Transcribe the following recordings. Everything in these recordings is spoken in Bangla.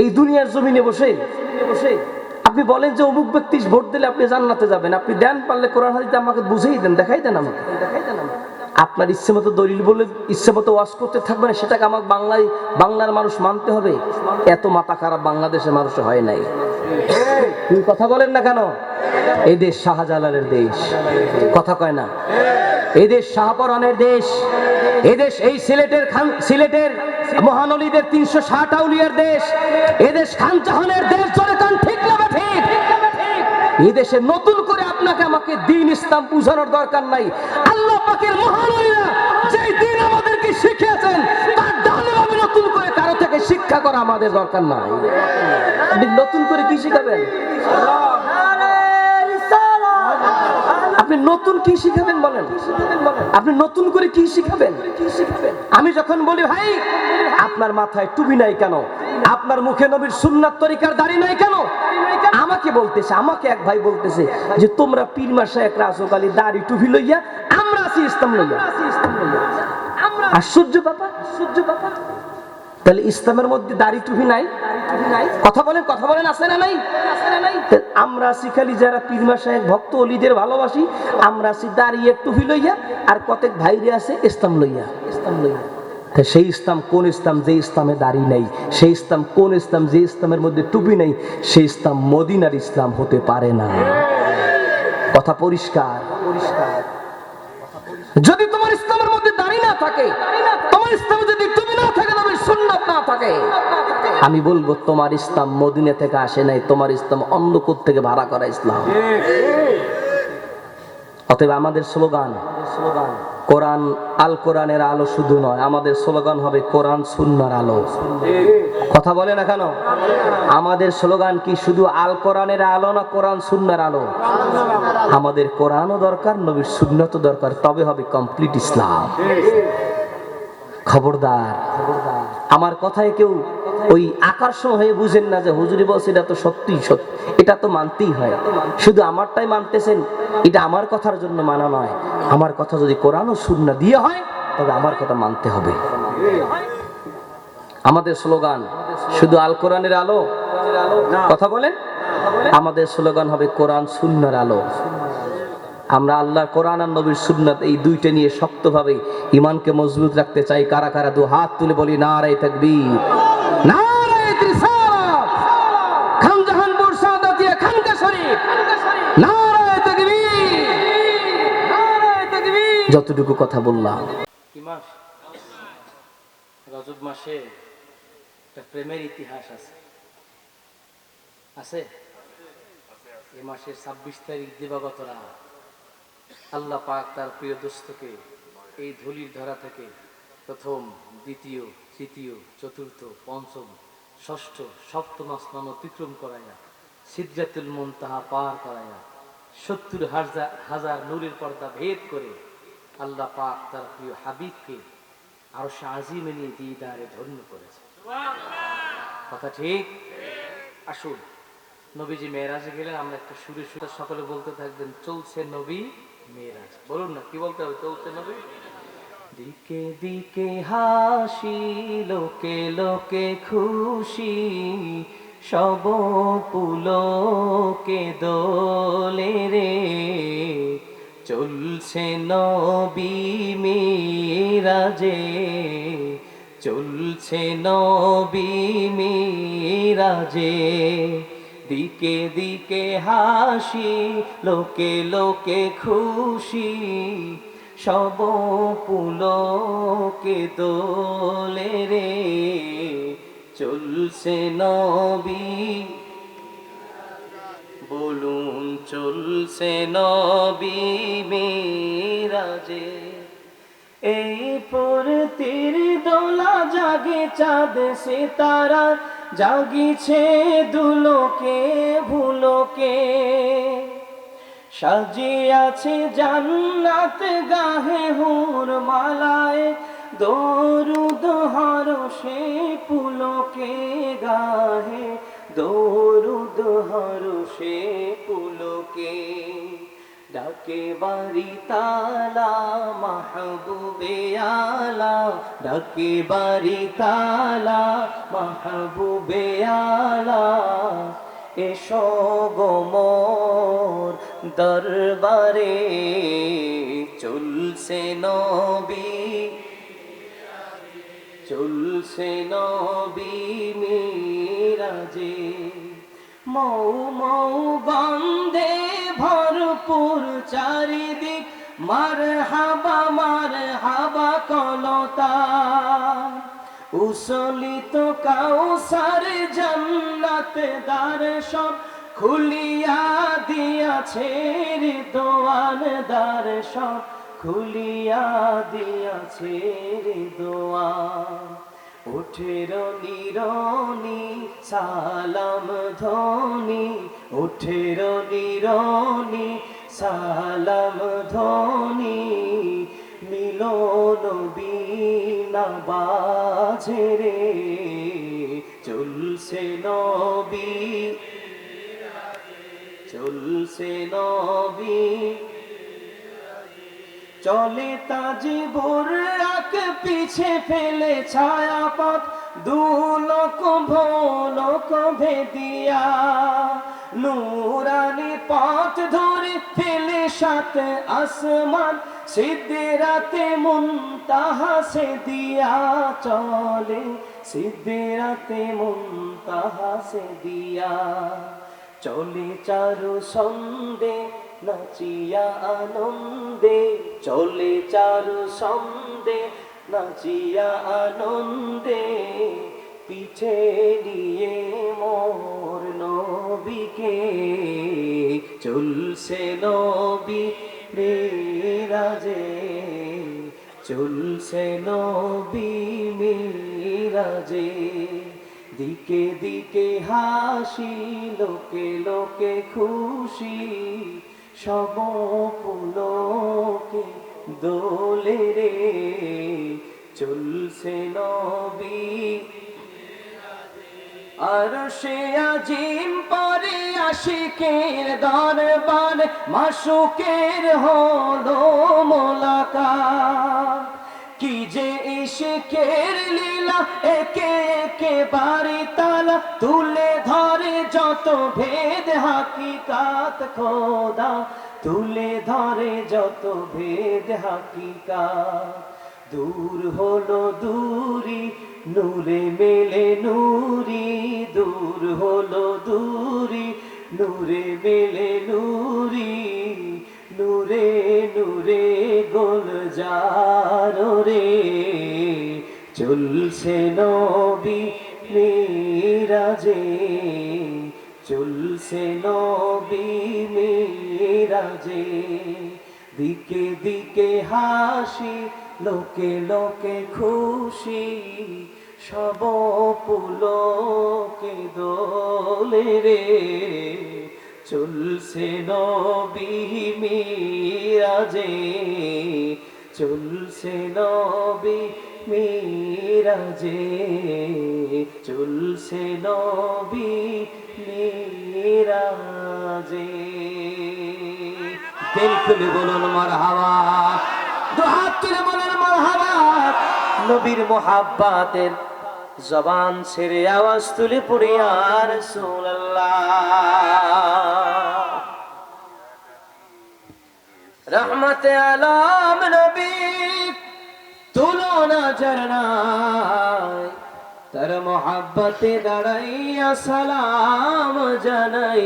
এই দুনিয়ার জমিনে বসে আপনি বলেন যে অমুক ব্যক্তি ভোট দিলে আপনি জান্নাতে যাবেন, আপনি দেন পারলে কোরআন হাদিস আমাকে বুঝেই দেন, দেখাই দেন আমাকে। আপনার ইচ্ছে মতো দলিল বলে ইচ্ছে মতো ওয়াজ করতে থাকবেন, সেটাকে আমাকে বাংলার মানুষ মানতে হবে। এত মাথা খারাপ বাংলাদেশের মানুষ হয় নাই। তুমি কথা বলেন না কেন? এই দেশ শাহজালালের দেশ, কথা কয় না। এই দেশ শাহপরানের দেশ, এই দেশ এই সিলেটের মহানলীদের 360 আউলিয়ার দেশ, এই দেশ খান জাহানের দেশ। জোরে কান ঠিক না ঠিক? এই দেশে নতুন করে আপনাকে আমাকে দ্বীন ইসলাম বুঝানোর দরকার নাই। আল্লাহ পাকের মহান ওলিরা যেই দ্বীন আমাদেরকে শিখিয়েছেন, তার ডালে আমি নতুন করে কারো থেকে শিক্ষা করা আমাদের দরকার নাই। আপনি নতুন করে কি শিখাবেন? আপনি নতুন কি শিখাবেন বলেন? আপনি নতুন করে কি শিখাবেন? আমি যখন বলি ভাই আপনার মাথায় টুপি নাই কেন, আপনার মুখে নবীর সুন্নাত তরিকার দাড়ি নাই কেন, আমাকে এক ভাই বলতেছে যে তোমরা পীর মাশায়েখ রাসূল আলী দাড়ি টুপি লইয়া, আমরা আছি ইসলাম লইয়া। আশ্চর্য বাবা, আশ্চর্য বাবা। তাহলে ইসলামের মধ্যে দাড়ি টুপি নাই? কথা বলেন, আছে না নাই? আমরা আছি খালি যারা পীর মাশায়েখ ভক্ত ওলিদের ভালোবাসি, আমরা আছি দাড়ি টুপি লইয়া, আর কতক ভাইরে আছে ইসলাম লইয়া। সেই ইসলাম কোন ইসলাম? যে ইসলামে দাড়ি নাই। সেই ইসলাম কোন ইসলাম? যে ইসলামের মধ্যে টুপি নাই। সেই ইসলাম মদিনার ইসলাম হতে পারে না। কথা পরিষ্কার। যদি তোমার ইসলামের মধ্যে দাড়ি না থাকে, তোমার ইসলামে যদি টুপি না থাকে, নবীর সুন্নাত না থাকে, আমি বলবো তোমার ইসলাম মদিনা থেকে আসে নাই, তোমার ইসলাম অন্য কোথ থেকে ভাড়া করা ইসলাম। অতএব আমাদের স্লোগান কোরআন, আল কোরআনের আলো শুধু নয়, আমাদের স্লোগান হবে কোরআন সুন্নাহর আলো। কথা বলে না কেন? আমাদের স্লোগান কি শুধু আল কোরআনের আলো না কোরআন সুন্নাহর আলো? আমাদের কোরআনও দরকার, নবীর সুন্নাতও দরকার, তবে হবে কমপ্লিট ইসলাম। খবরদার আমার কথায় কেউ ওই আকর্ষণ হয়ে বুঝেন না যে হুজুরি বলছে এটা তো সত্যি সত্যি, এটা তো মানতেই হয়। শুধু আমারটাই মানতেছেন, এটা আমার কথার জন্য মানা নয়। আমার কথা যদি কোরআন ও সুন্নাহ দিয়ে হয়, তবে আমার কথা মানতে হবে। আমাদের স্লোগান শুধু আল কোরআনের আলো, কথা বলেন। আমাদের স্লোগান হবে কোরআন সুন্নাহর আলো। আমরা আল্লাহর কোরআন আর নবীর সুন্নাত এই দুইটা নিয়ে শক্তভাবে ঈমানকে মজবুত রাখতে চাই। কারা কারা দু হাত তুলে বলি নারে তাকবীর, নারে রিসালাত, খানজাহানপুর সাদাতিয়া খানকা শরীফ, নারে তাকবীর, নারে তাকবীর। যতটুকু কথা বললাম। কি মাস? রজব মাসে একটা প্রেমের ইতিহাস আছে। আছে এই মাসের 26 তারিখ দিবাগত রাত আল্লাহ পাক তার প্রিয় দোস্তকে এই ধুলির ধরা থেকে প্রথম, দ্বিতীয়, তৃতীয়, চতুর্থ, পঞ্চম, ষষ্ঠ, সপ্তম আসমান অতিক্রম করাইয়া সিদরাতুল মুনতাহা পার করাইয়া 70,000 নূরের পর্দা ভেদ করে আল্লাহ পাক তার প্রিয় হাবিবকে আরশে আজিমে নিয়ে দিদারে ধন্য করেছে। কথা ঠিক? আসুন নবীজি মেরাজে গেলেন, আমরা একটা সুরে সুরে সকলে বলতে থাকবেন চলছে নবী মেরাজ। বলুন না, কি বলতে হবে? চলছে নবী। দিকে দিকে হাসি, লোকে লোকে খুশি, সব পুলকে দোলে রে, চলছে নবী মেরাজে, চলছে নবী মেরাজে। দিকে দিকে হাসি, লোকে লোকে খুশি, সব পুলকে দোলে রে, চলছে নবী। বলুন চলছে নবী মেরাজে। এই ফুরতির দোলা জাগে চাঁদ সিতারা, জাগিছে দুলোকে ভুলোকে, সাজিয়াছে জান্নাত গাহে হুর মালায়, দরুদ হরষে পুলকে গাহে, দরুদ হরষে পুলকে। ডাকে বাড়ি তালা মাহবুবে আলা, ডাকে বাড়ি তালা মাহবুবে আলা, এসো গো মোর দরবারে, চলছে নবী, চলছে নবী মিরাজে, মৌ মৌ গন্ধে ভরপুর চারিদিক, মার হাবা কলতা, উসলিত কাউসার জান্নাত দ্বার সব খুলিয়া দিয়াছে রে, দোয়ান দ্বার সব খুলিয়া দিয়াছে রে দোয়ান, ওঠের নিরনি সালাম ধ্বনি, ওঠের নিরনি সালাম ধ্বনি, মিলন বিনা বাজে রে, চলছে নবী, চলছে নবী, চলে তাজি বুরাক পিছে ফেলে ছায়াপথ, দুলোক ভোলোক ভেদিয়া, নূরানি পথ ধরে ফেলে সাত আসমান, সিদরাতে মুনতাহা সে দিয়া চলে, সিদরাতে মুনতাহা সে দিয়া, চলে চারু সন্দে নাচিয়া আনন্দে, চলে চারু সন্দে নাচিয়া আনন্দে, পিছে নিয়ে মোর নবীকে, চলছে নবী মিরাজে, চলছে নবী মিরাজে, দিকে দিকে হাসি লোকে লোকে খুশি, সব পুলকে দোলে রে, চলছে নবী, আর সে আজিম পরে আশিকের দরবার, মাশুকের হলো মোলাকাত, কি যে ইশকের লীলা, একে একে বাড়ি তালা, তুলে ধরে যত ভেদ হাকিকাত খোদা, তুলে ধরে যত ভেদ হাকিকাত, দূর হলো দূরি নূরে মেলে নূরি, দূর হলো দূরি নূরে মেলে নূরি, নূরে নূরে গোলজার রে, চলছে নবী মিরাজে, চলছে নবী মিরাজে, দিকে দিকে হাসি লোকে লোকে খুশি, সব পুলকে দোলে রে, চলছে নবী মিরাজে, চলছে নবী মিরাজে, চলছে নবী মিরাজে। দিল খুলে বলুন মারহাবা, দুহাত তুলে বলুন মারহাবা। নবীর মোহাব্বতের জবান ছেড়ে আওয়াজ তুলে পড়ে ইয়া রাসূলুল্লাহ, রহমতে আলম নবী তুলনা জানাই, তার মোহাব্বতে দাঁড়াইয়া সালাম জানাই,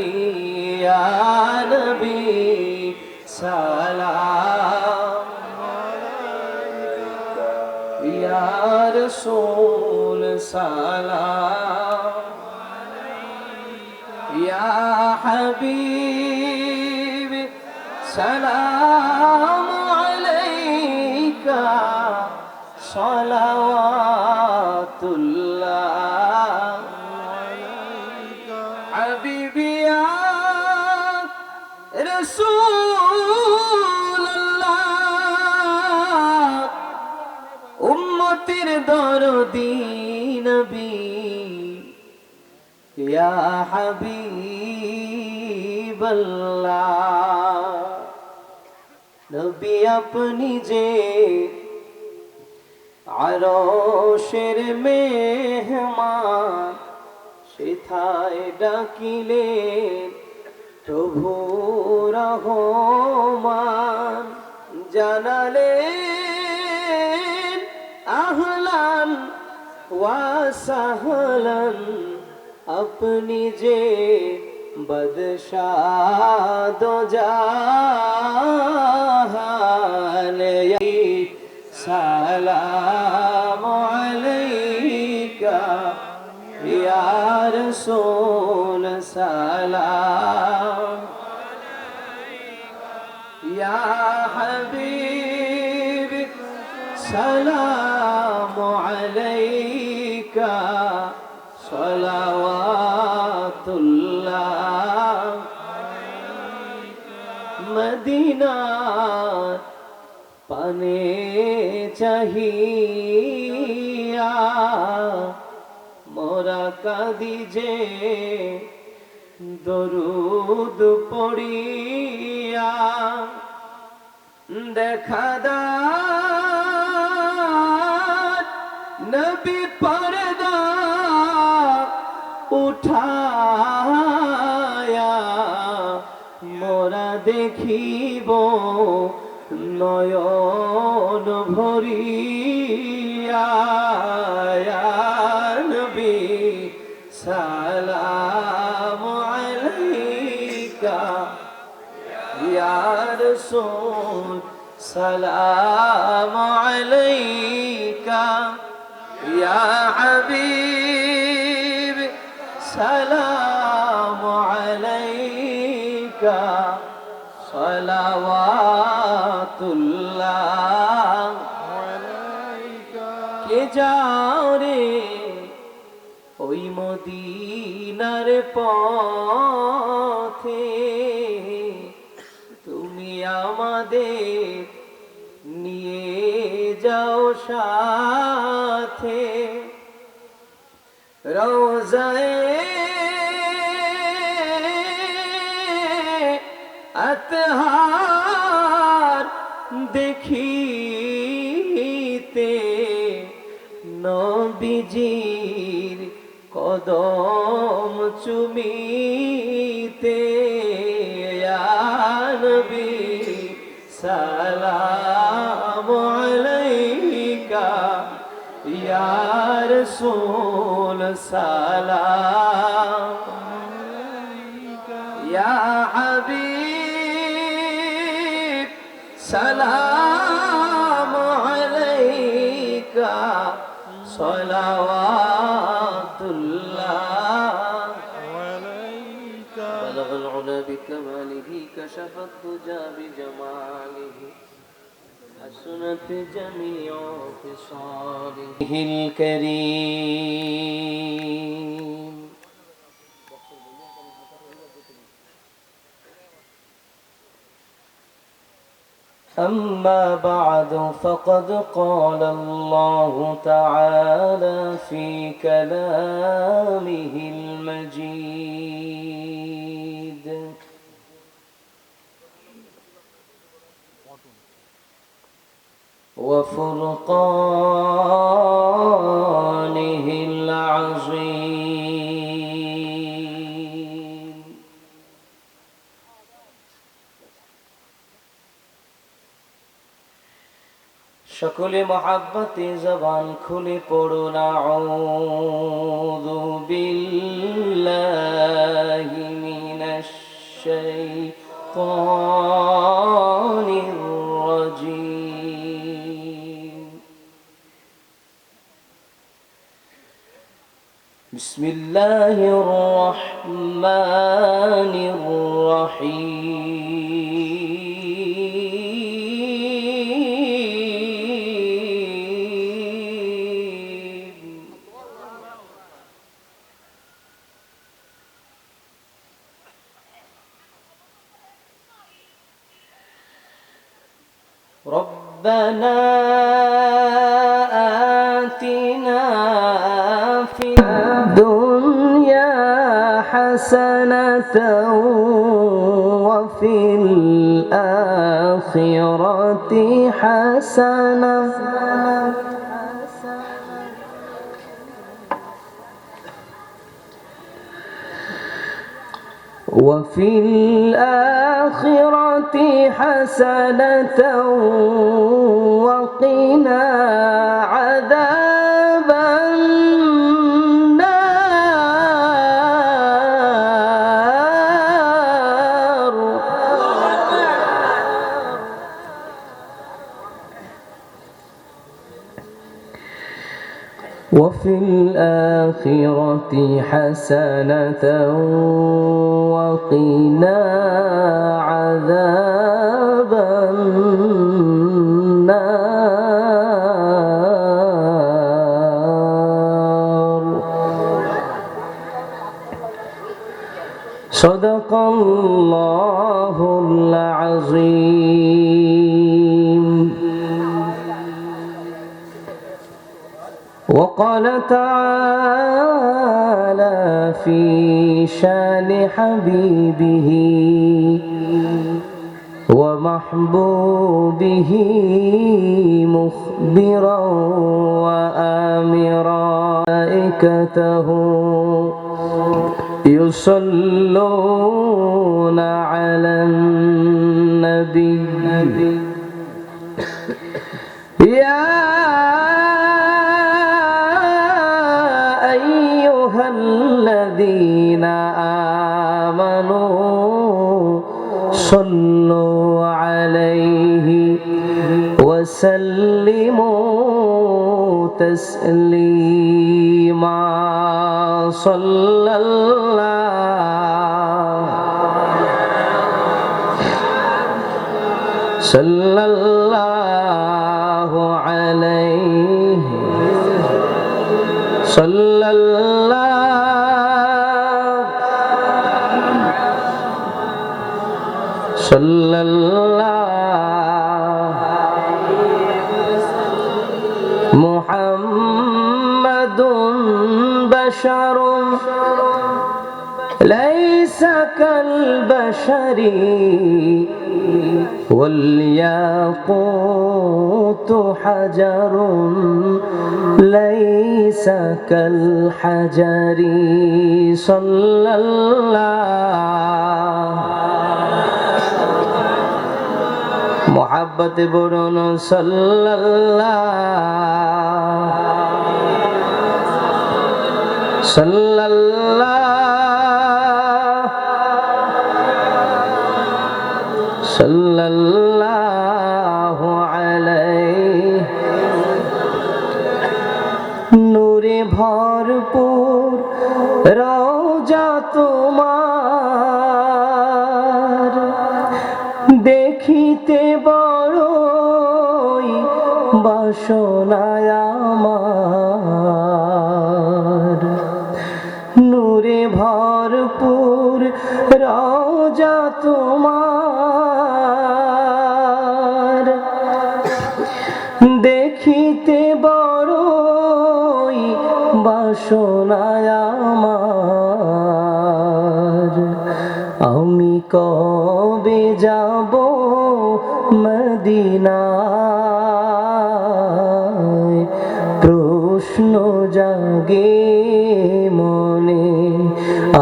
ইয়া নবী সালাম ইয়া রাসূল সালাম, ইয়া হাবিব সালাম আলাইকা, সালাওয়াতুল্লাহ হাবিবি ইয়া রাসূলুল্লাহ, উম্মতের দরদি নবী, ইয়া হাবিবাল্লাহ, নবী আপনি যে আরশের মেহমান, সেথায় ডাকিলেন প্রভু রহমান, জানালেন আহলান ওয়া সাহলান, আপনি যে বাদশাহ দো জাহান, সালাম আলাইকা ইয়া রাসূল, সালাম ইয়া হাবিব, সালাম আলাইকা সালাওয়াতুল্লাহ। মদিনা পানে চাহিয়া মোরা কাঁদি যে দরুদ পড়িয়া, দেখা দাও নবী পর্দা উঠায়া, মোরা দেখিব নয়ন ভরিয়া। ইয়া নবী সালাম আলাইকা ইয়া রাসূল, সালাম আলাইকা ইয়া হাবিব, সালাম আলাইকা সালাওয়াতুল্লাহ। কে যাও রে ওই মদিনার পথে, তুমি আমাদের নিয়ে যাও সাথে, রওজায়ে আতহার দেখিতে, নবীজির কদম চুমিতে। ইয়া নবী সালাম আলাইকা ইয়া রাসূল, সালাম ইয়া হাবিব, সালাম আলাইকা সালাওয়াতুল্লাহ। বালাগাল উলা বিকামালিহি, কাশাফাত দুজা বিজামালিহি, হাসনাত জামিউ ফিসালিহিল কারীম। أما بعد فقد قال الله تعالى في كلامه المجيد: وفرقانه العظيم. সকলে মহাব্বতে জবান খুলে পড়ুন আউযু বিল্লাহি মিনাশ শাইতানির রাজীম। বিসমিল্লাহির রহমানির রহিম। ربنا آتنا في الدنيا حسنة وفي الآخرة حسنة وفي الآخرة حسنة وقنا عذاب النار وفي الآخرة حسنة وقنا عذاب النار صدق الله العظيم. وقال تعالى في شان حبيبه ومحبوبه مخبرا وآمرا ملائكته يصلون على النبي يا أيها الذين آمنوا صلوا عليه وسلموا تسليما صلى الله عليه صلى الله محمد بشر ليس كالبشر والياقوت حجر ليس كالحجر صلى الله محبت برون صلى الله عليه নূরে ভরপুর রওজা তোমার দেখিতে বড়ই বাসনায় আমার নূরে ভরপুর রওজা তোমার দেখিতে বড়ই বাসনায় আমার আমি কবে যাব মদিনায় প্রশ্ন জাগে মনে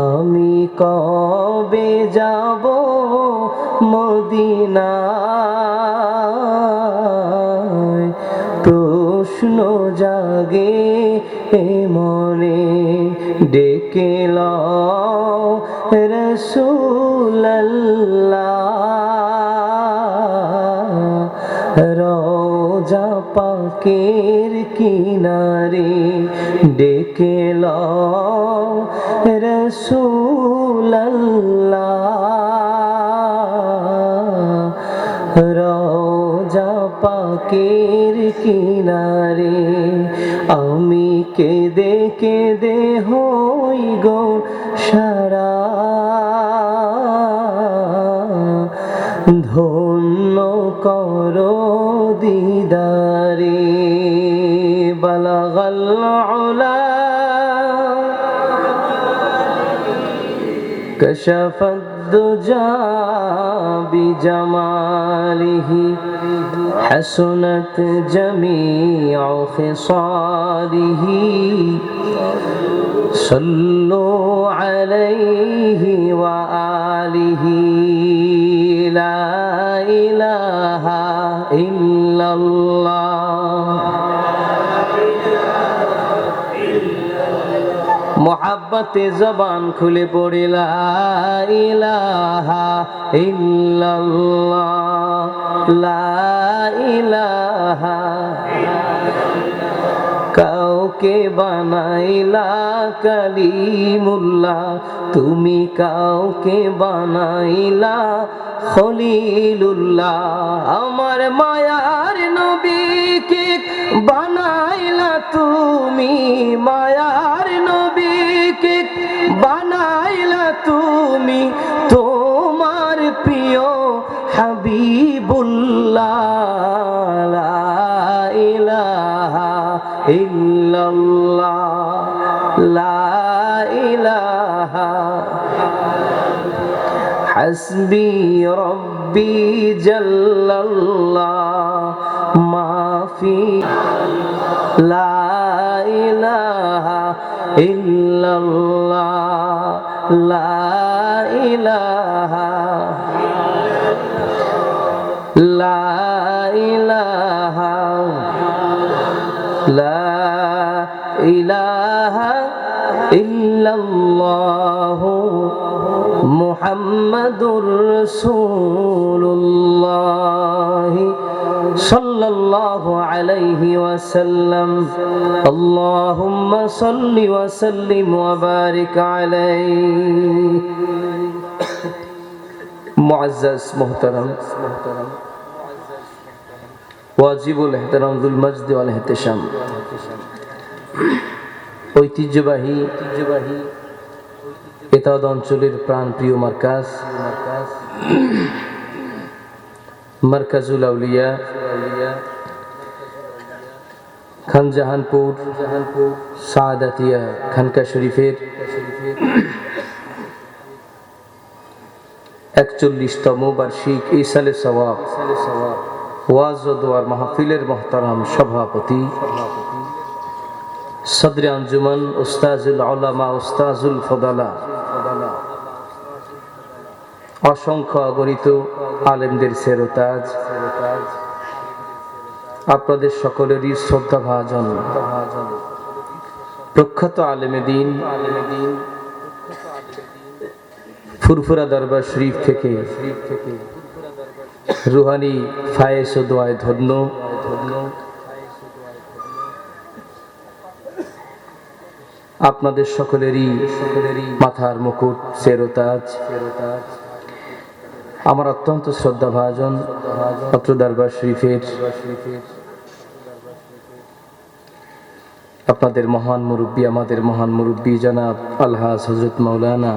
আমি কবে যাব মদিনায় প্রশ্ন জাগে মনে ডেকে লও রাসূলুল্লাহ রওজা পাকের কিনারে ডেকে লও রাসূলুল্লাহ রওজা পাকের কিনারে আমি কেঁদে কেঁদে হই গো সারা ধন্য করো দিদারে বালাগাল উলা كشف الدجى بجماله حسنت جميع خصاله صلوا عليه وآله لا إله إلا الله मोहब्बते जबान खुले पड़े ला इलाहा इल्लल्लाह ला इलाहा কাউকে বানাইলা কালিমুল্লাহ তুমি কাউকে বানাইলা খলিলুল্লাহ আমার মায়ার নবীকে বানাইলা তুমি মায়ার নবীকে বানাইলা তুমি তোমার প্রিয় হাবিবুল্লাহ লা ইলাহা ইল্লাল্লাহ লা ইলাহা হাসবি রব্বি জাল্লাল্লাহ মাফি লা ইলাহা ইল্লাল্লাহ লা ইলাহা লা ইলাহা লা ইলাহা ইল্লাল্লাহ মুহাম্মাদুর রাসূলুল্লাহ সাল্লাল্লাহু আলাইহি ওয়াসাল্লাম আল্লাহুম্মা সাল্লি ওয়া সাল্লিম ওয়া বারিক আলাইহি মুআজ্জাজ মুহতারাম ওয়াজিবুল ইহতিরাম যুল মজদ ওয়াল ইহতিশাম ঐতিহ্যবাহী এতাদ অঞ্চলের প্রাণপ্রিয় মার্কাজ মার্কাজুল আউলিয়া খানজাহানপুর সাআদাতিয়া খানকা শরীফের 41তম বার্ষিক ইসালে সওয়াব ওয়াজ ও দোয়ার মাহফিলের মুহতারাম সভাপতি সদরে আঞ্জুমান উস্তাজুল উলামা উস্তাজুল ফদালা অসংখ্য অগণিত আলেমদের সেরতাজ আপনাদের সকলেরই শ্রদ্ধাভাজন প্রখ্যাত আলেমে দ্বীন ফুরফুরা দরবার শরীফ থেকে রুহানি ফায়েজ ও দোয়ায় ধন্য আপনাদের সকলেরই মাথার মুকুট সেরতাজ আমার অত্যন্ত শ্রদ্ধাভাজন অত্র দরবার শরীফের আপনাদের মহান মুরব্বী আমাদের মহান মুরব্বী জনাব আলহাজ হযরত মাওলানা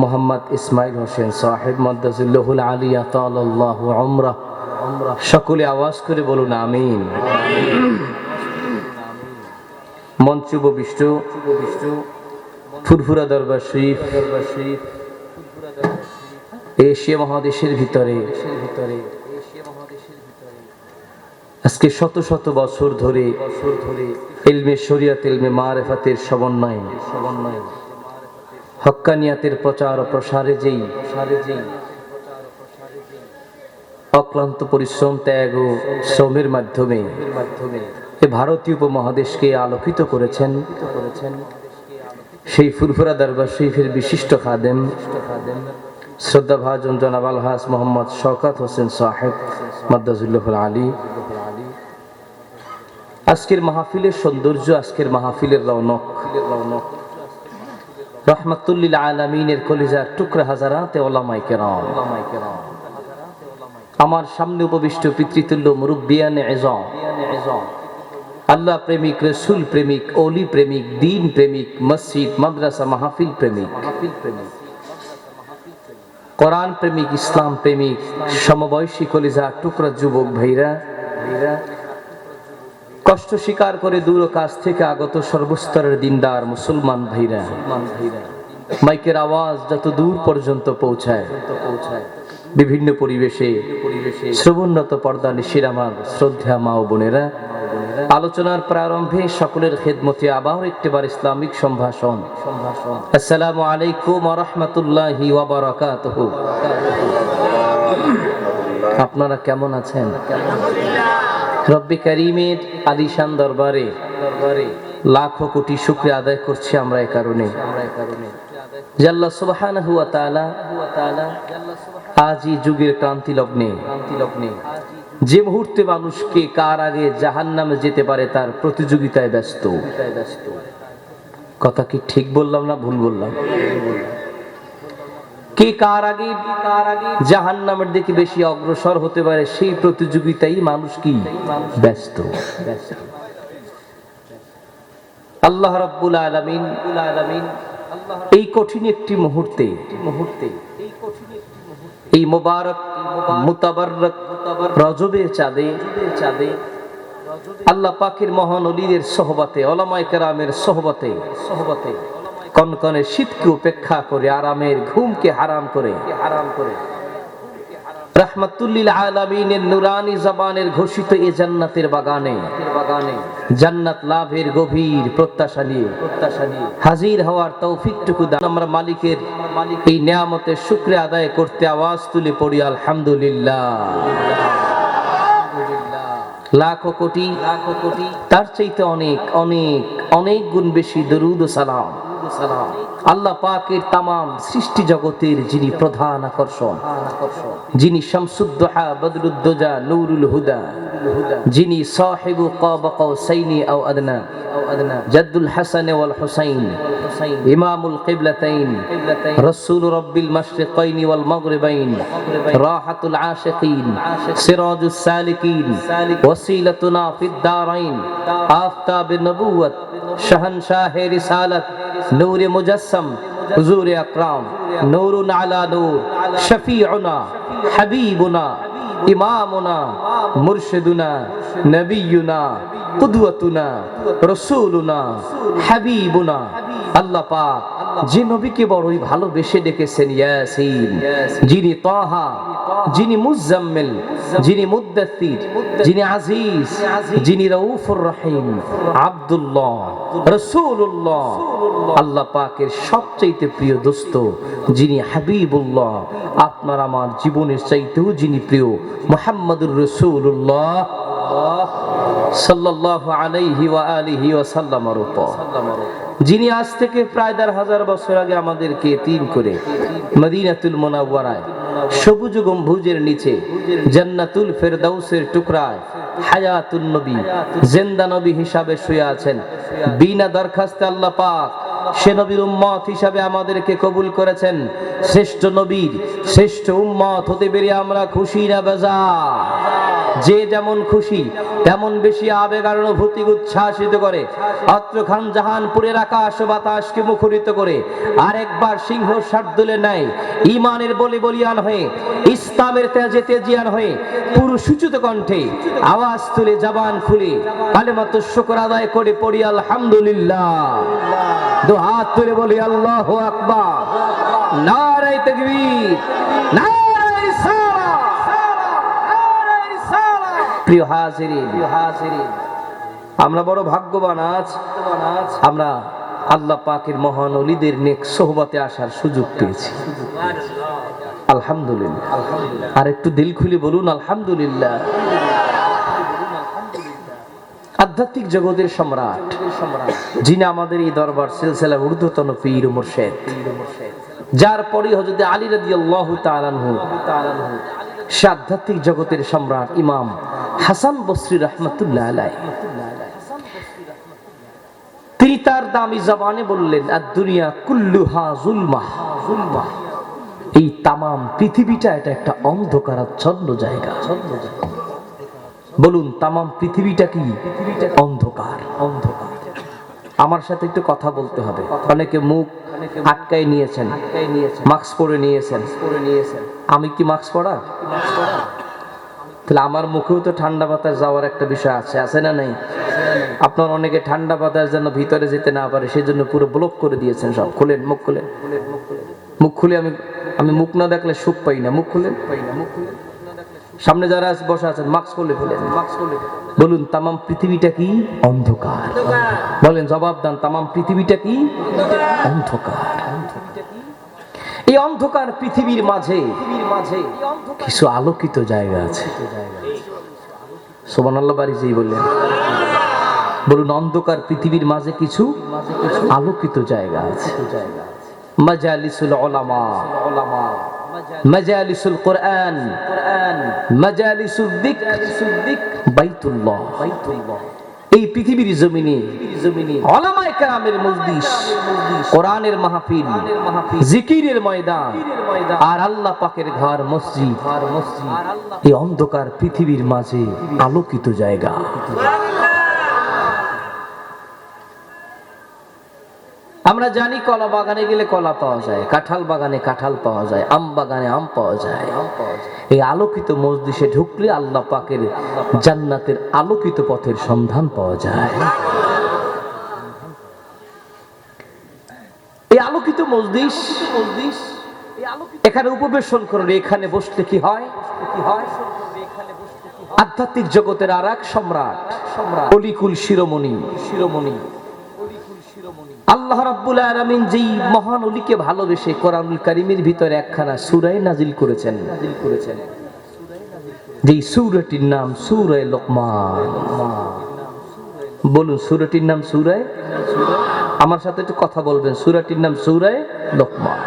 মোহাম্মদ ইসমাইল হোসেন সাহেব মাদ্দাজিল্লাহুল আলিয়া তাআলাল্লাহু উমরাহ সকলে আওয়াজ করে বলুন আমিন। মঞ্চ উপবিষ্ট ফুরফুরা দরবার শরীফ এশিয়া মহাদেশের ভিতরে আজকে শত শত বছর ধরে ইলমে শরিয়ত ইলমে মারিফাতের সমন্বয়ে হক্কানিয়াতের প্রচার ও প্রসারে যেই অক্লান্ত পরিশ্রম ত্যাগ ও শ্রমের মাধ্যমে ভারতীয় উপমহাদেশকে আলোকিত করেছেন সেই ফুরফুরা দরবার শরীফের বিশিষ্ট খাদেম শ্রদ্ধাভাজন জনাব আলহাজ মোহাম্মদ শওকত হোসেন সাহেব মাদ্দাজুল্লাহুল আলী। আজকের মাহফিলের সৌন্দর্য, আজকের মাহফিলের রৌনক রহমাতুল লিল আলামিনের কলিজার টুকরা হাজারাতে উলামায়ে কেরাম, আমার সামনে উপবিষ্ট পিতৃতুল্য মুরব্বিয়ানে ইজম, আল্লাহ প্রেমিক, রসুল প্রেমিক, ওলি প্রেমিক, দ্বীন প্রেমিক, মসজিদ মাদ্রাসা মাহফিল প্রেমিক, কোরআন প্রেমিক, ইসলাম প্রেমিক, সমবয়সী কলিজা টুকরা যুবক ভাইরা, কষ্ট স্বীকার করে দূর কাছ থেকে আগত সর্বস্তরের দিনদার মুসলমান ভাইরা, মাইকের আওয়াজ যত দূর পর্যন্ত পৌঁছায়, বিভিন্ন পরিবেশে শ্রবণরত পর্দা নিশির আমার শ্রদ্ধা মা ও বোনেরা, আলোচনার প্রারম্ভে সকলের খেদমতে আবার একটিবার ইসলামিক সম্ভাষণ। আসসালামু আলাইকুম ওয়া রাহমাতুল্লাহি ওয়া বারাকাতুহু। আপনারা কেমন আছেন? রব্বি কারীমের আলিশান দরবারে লাখো কোটি শুকরিয়া আদায় করছি আমরা এই কারণে যে আল্লাহ সুবহানাহু ওয়া তাআলা আজই যুগের ক্রান্তি লগ্নে যে মুহূর্তে মানুষকে কার আগে জাহান্নামে যেতে পারে তার প্রতিযোগিতায় ব্যস্ত। কথা কি ঠিক বললাম না ভুল বললাম? কে কার আগে জাহান্নামের দিকে বেশি অগ্রসর হতে পারে সেই প্রতিযোগিতায় মানুষ কি ব্যস্ত। আল্লাহ রাব্বুল আলামিন এই কঠিন একটি মুহূর্তে এই মোবারক মুতাবাররক রজবের চাঁদে আল্লাহ পাকের মহান ওলিদের সোহবতে, উলামায়ে কেরামের সোহবতে কনকনে শীতকে উপেক্ষা করে, আরামের ঘুমকে হারাম করে রাহমাতুল লিল আলামিনের নুরানি জবানের ঘোষিত এই জান্নাতের বাগানে জান্নাত লাভের গভীর প্রত্যাশা নিয়ে হাজির হওয়ার তৌফিকটুকু দান আমরা মালিকের এই নিয়ামতের শুকরিয়া আদায় করতে আওয়াজ তুলে পড়ি আলহামদুলিল্লাহ। লাখো কোটি তার চাইতে অনেক অনেক অনেক গুণ বেশি দরুদ ও সালাম আল্লাহ পাকের তামাম সৃষ্টি জগতের যিনি প্রধান আকর্ষণ, যিনি শামসুদ্দোহা বদরুদ্দোজা নূরুল হুদা, যিনি সাহিবু কাব কাউসাইনি আও আদনা জাদ্দুল হাসান ওয়াল হুসাইন ইমামুল কিবলাতাইন রাসূল রাব্বিল মাশরিকাইন ওয়াল মাগরিবাইন রাহাতুল আশিকিন সিরাজুস সালিকিন ওয়াসিলাতুনা ফিদ দারাইন আফতাবুন নবুওয়াত শাহনশাহে রিসালাত নূরে মুজাসসাম হুজুরে আকরাম নূরুন আলা নূর শফিউনা হাবিবুনা ইমামুনা মুরশিদুনা নবিয়ুনা কুদওয়াতুনা রাসূলুনা হাবিবুনা। আল্লাহ পাক যে নবীকে বড়ই ভালোবেসে ডেকেছেন ইয়াসিন, যিনি তাহা, যিনি মুজাম্মিল, যিনি মুদ্দাসসির, যিনি আজিজ, যিনি রাউফুর রহিম, আব্দুল্লাহ রাসূলুল্লাহ, আল্লাহ পাকের সবচেয়ে প্রিয় দোস্ত যিনি হাবিবুল্লাহ, আপনার আমার জীবনের চাইতেও যিনি প্রিয় মুহাম্মদুর রাসূলুল্লাহ সাল্লাল্লাহু আলাইহি ওয়া আলিহি ওয়া সাল্লামের উপর, যিনি আজ থেকে প্রায় ১,৫০০ বছর আগে আমাদেরকে তিন করে মদিনাতুল মুনাওয়ারায় সবুজ গম্বুজের নিচে জান্নাতুল ফেরদাউসের টুকরায় হায়াতুন নবী জিন্দা নবী হিসাবে শুয়ে আছেন। বিনা দরখাস্তে আল্লাহ পাক সে নবীর উম্মত হিসাবে আমাদেরকে কবুল করেছেন। শ্রেষ্ঠ নবীর শ্রেষ্ঠ উম্মত হতে পেরে আমরা খুশি না বেজার? যে যেমন খুশি তেমন বেশি আবেগ আর অনুভূতি উচ্ছ্বাসিত করে অত্র খান জাহানপুরের আকাশ বাতাসকে মুখরিত করে আরেকবার সিংহ শার্দুলে নেয় ঈমানের বলি বলিয়ান হয়ে, ইসলামের তেজে তেজিয়ান হয়ে পুরো সুচিত কণ্ঠে আওয়াজ তুলে জবান খুলে কালেমাত শুকর আদায় করে পড়ি আলহামদুলিল্লাহ। দু হাত তুলে বলি আল্লাহু আকবার, নারে তাকবীর, নারে রিসালাত। প্রিয় হাজিরিন, আমরা বড় ভাগ্যবান আজ আমরা আল্লাহ পাকের মহান ওলিদের নেক সোহবতে আসার সুযোগ পেয়েছি। আলহামদুলিল্লাহ। আর একটু দিল খুলে বলুন আলহামদুলিল্লাহ। আধ্যাত্মিক জগতের সম্রাট যিনি আমাদের এই দরবার সিলসিলার ঊর্ধ্বতন পীর ও মুর্শিদ, যার পরে হযরত আলী রাদিয়াল্লাহু তাআলা আনহু, সে আধ্যাত্মিক জগতের সম্রাট ইমাম হাসান বসরি রাহমাতুল্লাহ আলাইহি, তিনি তার দামি জবানে বললেন আদ-দুনিয়া কুল্লুহা যুলমাহ, এই তামাম পৃথিবীটা এটা একটা অন্ধকারাচ্ছন্ন জায়গা। বলুন তামাম পৃথিবীটা কি? অন্ধকার। আমার সাথে একটু কথা বলতে হবে। অনেকে মুখ আটকায় নিয়েছেন, মাস্ক পরে নিয়েছেন। আমি কি মাস্ক পরা? তাহলে আমার মুখেও তো ঠান্ডা বাতাস যাওয়ার একটা বিষয় আছে, আছে না নাই? আপনার অনেকে ঠান্ডা বাতাস যেন ভিতরে যেতে না পারে সেজন্য পুরো ব্লক করে দিয়েছেন সব। খুলেন, মুখ খুলেন, মুখ খুলে আমি মুখ না দেখলে সুখ পাই না। মুখ খুলেন, সামনে যারা বসা আছেন মাস্ক খুলে ফেলেন, মাস্ক খুলে বলুন তামাম পৃথিবীটা কি অন্ধকার। বলেন, জবাব দেন, তামাম পৃথিবীটা কি অন্ধকার। এই অন্ধকার পৃথিবীর মাঝে কিছু আলোকিত জায়গা আছে। সুবহানাল্লাহ বাড়ি যেই বললেন, বলুন অন্ধকার পৃথিবীর মাঝে কিছু আলোকিত জায়গা আছে। মাজালিসুল উলামা, মাজালিসুল কোরআন, মাজালিসুল যিকর, বাইতুল্লাহ। এই পৃথিবীর জমিনে উলামায়ে কেরামের মজলিস, কোরআনের মাহফিল, জিকিরের ময়দান আর আল্লাহ পাকের ঘর মসজিদ, এই অন্ধকার পৃথিবীর মাঝে আলোকিত জায়গা। আমরা জানি কলা বাগানে গেলে কলা পাওয়া যায়, কাঁঠাল বাগানে কাঁঠাল পাওয়া যায়, আম বাগানে আম পাওয়া যায়। এই আলোকিত মজলিসে ঢুকলে আল্লাহ পাকের জান্নাতের আলোকিত পথের সন্ধান পাওয়া যায়। এই আলোকিত মজলিস, এখানে উপবেশন করলে, এখানে বসলে কি হয়? আধ্যাত্মিক জগতের আর এক সম্রাট, অলিকুল শিরোমণি, আল্লাহ রাব্বুল আলামিন যেই মহান ওলিকে ভালোবেসে কোরআনুল কারীমের ভিতরে একখানা সূরা নাজিল করেছেন। যেই সূরাটির নাম সূরা লোকমান। বলুন সূরাটির নাম সূরা, আমার সাথে একটু কথা বলবেন, সূরাটির নাম সূরা লোকমান।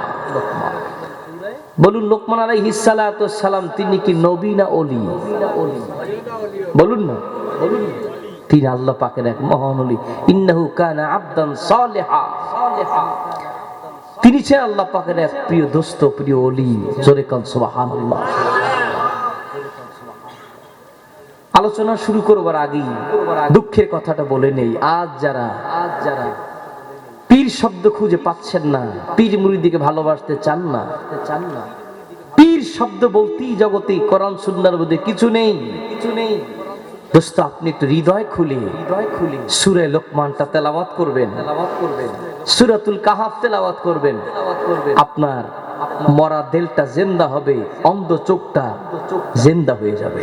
বলুন লোকমান আলাইহিস সালাতু সালাম তিনি কি নবী না ওলি? বলুন না, বলুন। তিনি আল্লাহ পাকের এক মহান ওলি। ইন্নাহু কানা আবদান সালিহা, তিনি ছিলেন আল্লাহ পাকের এক প্রিয় দোস্ত, প্রিয় ওলি। জোরে কান সুবহানাল্লাহ। আলোচনা শুরু করবার আগেই দুঃখের কথাটা বলে নেই, আজ যারা পীর শব্দ খুঁজে পাচ্ছেন না, পীর মুরিদিকে ভালোবাসতে চান না, পীর শব্দ বলতেই জগতে কোরআন সুন্নাহর মধ্যে কিছু নেই। দোস্ত, আপনি একটু হৃদয় খুলে সূরা লোকমানটা তেলাওয়াত করবেন, সূরাতুল কাহাফ তেলাওয়াত করবেন। আপনার মরা দিলটা জিন্দা হবে, অন্ধ চোখটা জিন্দা হয়ে যাবে।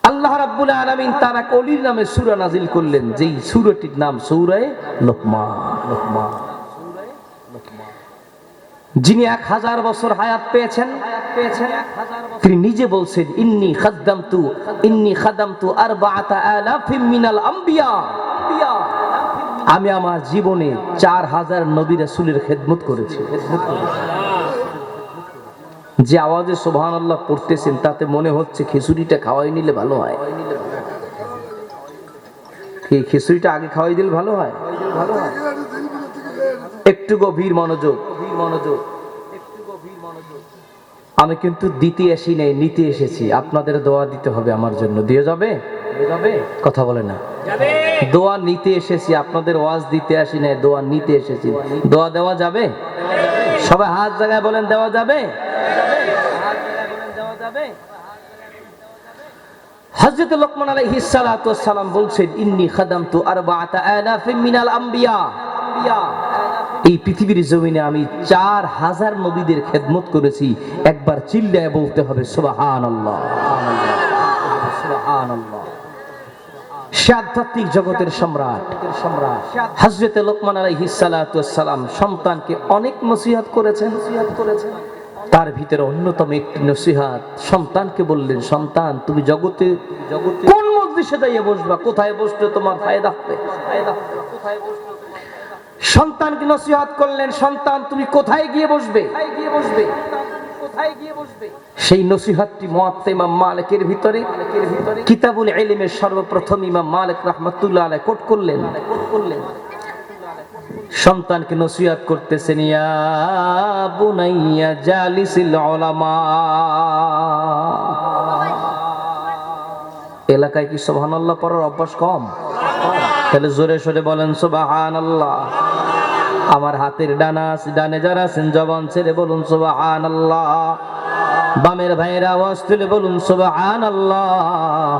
আল্লাহ রাব্বুল আলামিন তার এক ওলির নামে সূরা নাজিল করলেন, যেই সূরাটির নাম সূরা লোকমান। যিনি 1000 বছর হায়াত পেয়েছেন, তিনি নিজে বলছেন ইন্নী খাদামতু আরবাআতা আলাফিম মিনাল আম্বিয়া। আমি আমার জীবনে 4000 নবী রাসূলের খেদমত করেছি। যে আওয়াজে সুবহানাল্লাহ পড়তেছেন তাতে মনে হচ্ছে খিচুড়িটা খাওয়াই নিলে ভালো হয়। কি খিচুড়িটা আগে খাওয়াই দিলে ভালো হয়? একটু গভীর মনোযোগ। আমি কিন্তু দিতে আসি নাই, নিতে এসেছি। আপনাদের দোয়া দিতে হবে আমার জন্য। দিয়ে যাবে? কথা বলে না। দোয়া নিতে এসেছি, আপনাদের ওয়াজ দিতে আসি নাই, দোয়া নিতে এসেছি। দোয়া দেওয়া যাবে? সবাই হাত জায়গায় বলেন, দেওয়া যাবে? হযরত লোকমান আলাইহিস সালাতু ওয়াস সালাম বলছেন ইন্নী খাদামতু আরবাআতা আলাফিম মিনাল আম্বিয়া। এই পৃথিবীর জমিনে আমি 4000 নবীদের খেদমত করেছি। একবার চিল্লায় বলতে হবে সুবহানাল্লাহ। সে আধ্যাত্মিক জগতের সম্রাট হযরত লোকমান আলাইহিস সালাতু ওয়াস সালাম সন্তানকে অনেক নসিহত করেছেন। তার ভিতরে অন্যতম একটি নসিহত সন্তানকে বললেন, সন্তান তুমি জগতে কোন মজলিসে যাইয়ে বসবা, কোথায় বসলে তোমার ফায়দা হবে। সন্তানকে নসিহত করলেন, সন্তান তুমি কোথায় গিয়ে বসবে। সেই নসিহতটি মুয়াত্তা ইমাম মালিকের ভিতরে কিতাবুল ইলমের সর্বপ্রথম ইমাম মালিক রাহমাতুল্লাহ আলাইহি কোট করলেন। সন্তানকে নসিহত করতেছেন, ইয়া বুনাইয়া জালিসিল উলামা। এলাকায় কি সুবহানাল্লাহ পড়ার অভ্যাস কম? তাহলে জোরে সোরে বলেন সুবহানাল্লাহ। আমার হাতের ডানে যারা আছেন জবান ছেড়ে বলুন সুবহানাল্লাহ। বামের ভাইয়েরা আওয়াজ তুলে বলুন সুবহানাল্লাহ।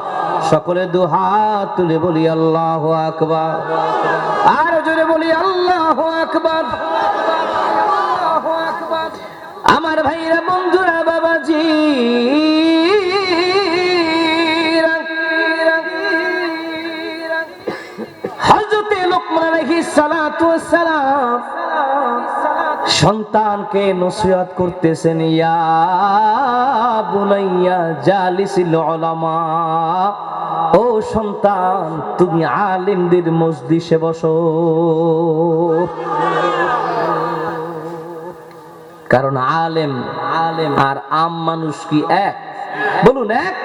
সকলে দুহাত তুলে বলি আল্লাহু আকবার। আর জোরে বলি আল্লাহু আকবার। আমার ভাইরা, বন্ধুরা, বাবাজি, হযরতে লোকমান আলাইহিস সালাতু ওয়াস সালাম সন্তানকে নসিহত করতেছেন, ইয়া বুনাইয়া জালিসিল উলামা, ও সন্তান তুমি আলেমদের মজলিসে বসো। কারণ আলেম আর আম মানুষ কি এক? বলুন এক।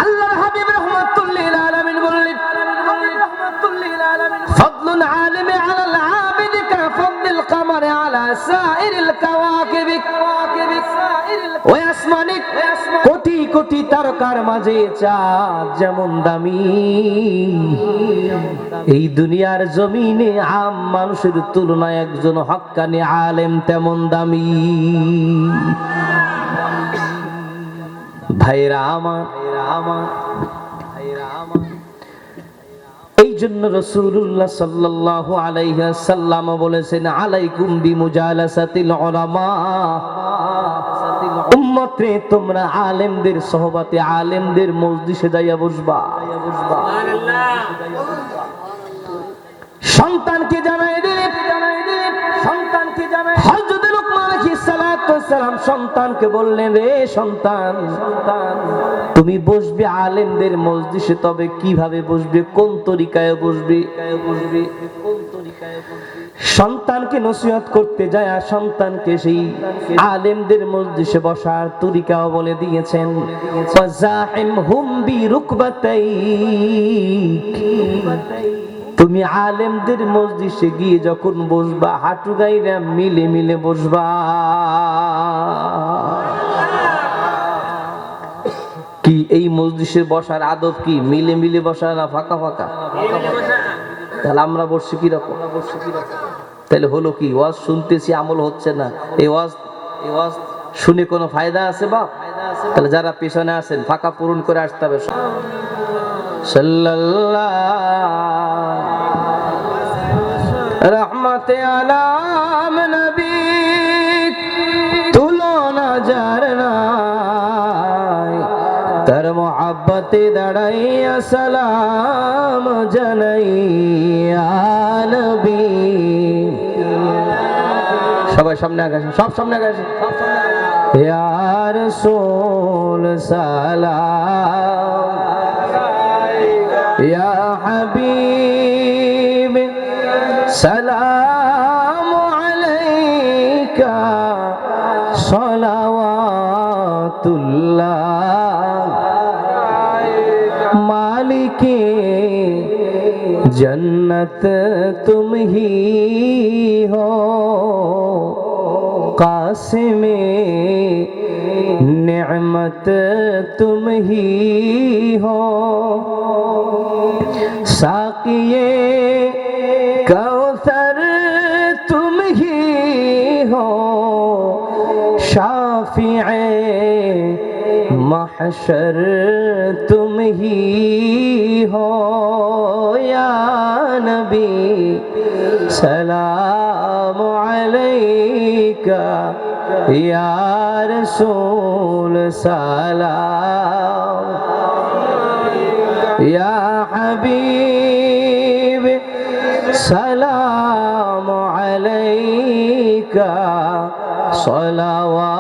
আল্লাহর হাবিব রাহমাতুল লিল আলামিন বললেন, ফাদলুল আলিমি আলাল আবিদি কাফাদলিল কামারি আলা সাইরিল কাওয়াকিব। ওই আসমানে কোটি কোটি তারকার মাঝে চাঁদ যেমন দামি, এই দুনিয়ার জমিনে আম মানুষের তুলনায় একজন হক্কানি আলেম তেমন দামি। ভাইরা আমার, এই জন্য রাসূলুল্লাহ সাল্লাল্লাহু আলাইহি ওয়াসাল্লাম বলেছেন, আলাইকুম বিমুজালাসাতিল উলামা, উম্মত রে তোমরা আলেমদের সোহবতে, আলেমদের মজলিসে যাইয়া বসবা। সন্তানকে জানাই দিলেন, হযরত লোকমান আলাইহিস সালাতু ওয়াস সালাম সন্তানকে বললেন, রে সন্তান, তুমি বসবে আলেমদের মজলিসে, তবে কিভাবে বসবে, কোন তরিকায় বসবে? সন্তানকে নসিহত করতে যায় আর সন্তানকে সেই আলেমদের মজলিসে বসার তরিকাও বলে দিয়েছেন। ওয়াজাহিমহুম বিরুকবাতাইক, তুমি আলেমদের মজলিসে গিয়ে যখন বসবা হাঁটু গাইরা মিলে মিলে বসবা। কি এই মজলিসের বসার আদব কি? মিলে মিলে বসা না ফাঁকা ফাঁকা? তাহলে আমরা বসছি কিরকম? তাহলে হলো কি? ওয়াজ শুনতেছি, আমল হচ্ছে না। এই ওয়াজ শুনে কোনো ফায়দা আছে বা? তাহলে যারা পেছনে আছেন ফাঁকা পূরণ করে আসতে হবে। সাল্লাল্লাহু রহমতে আলাম নবী, তুলনা যার নাই, তার মোহাব্বতে দাঁড়াইয়া সালাম জানাই নবী। সবাই সামনে আগে আসেন, সব সামনে আগে আসেন। ইয়া রাসূল সালাম, ইয়া হাবিব সালাম আলাইকা, সালাওয়াতুল্লাহ মালিকে जन्नत तुम ही हो, कासिमे नेमत तुम ही हो, साकिए कौसर तुम ही हो, शाफिए महशर तुम ही हो, या नबी सलाम अलैका, या रसूल सलाम, या हबीब सलाम अलैका, सलावातुल्लाह।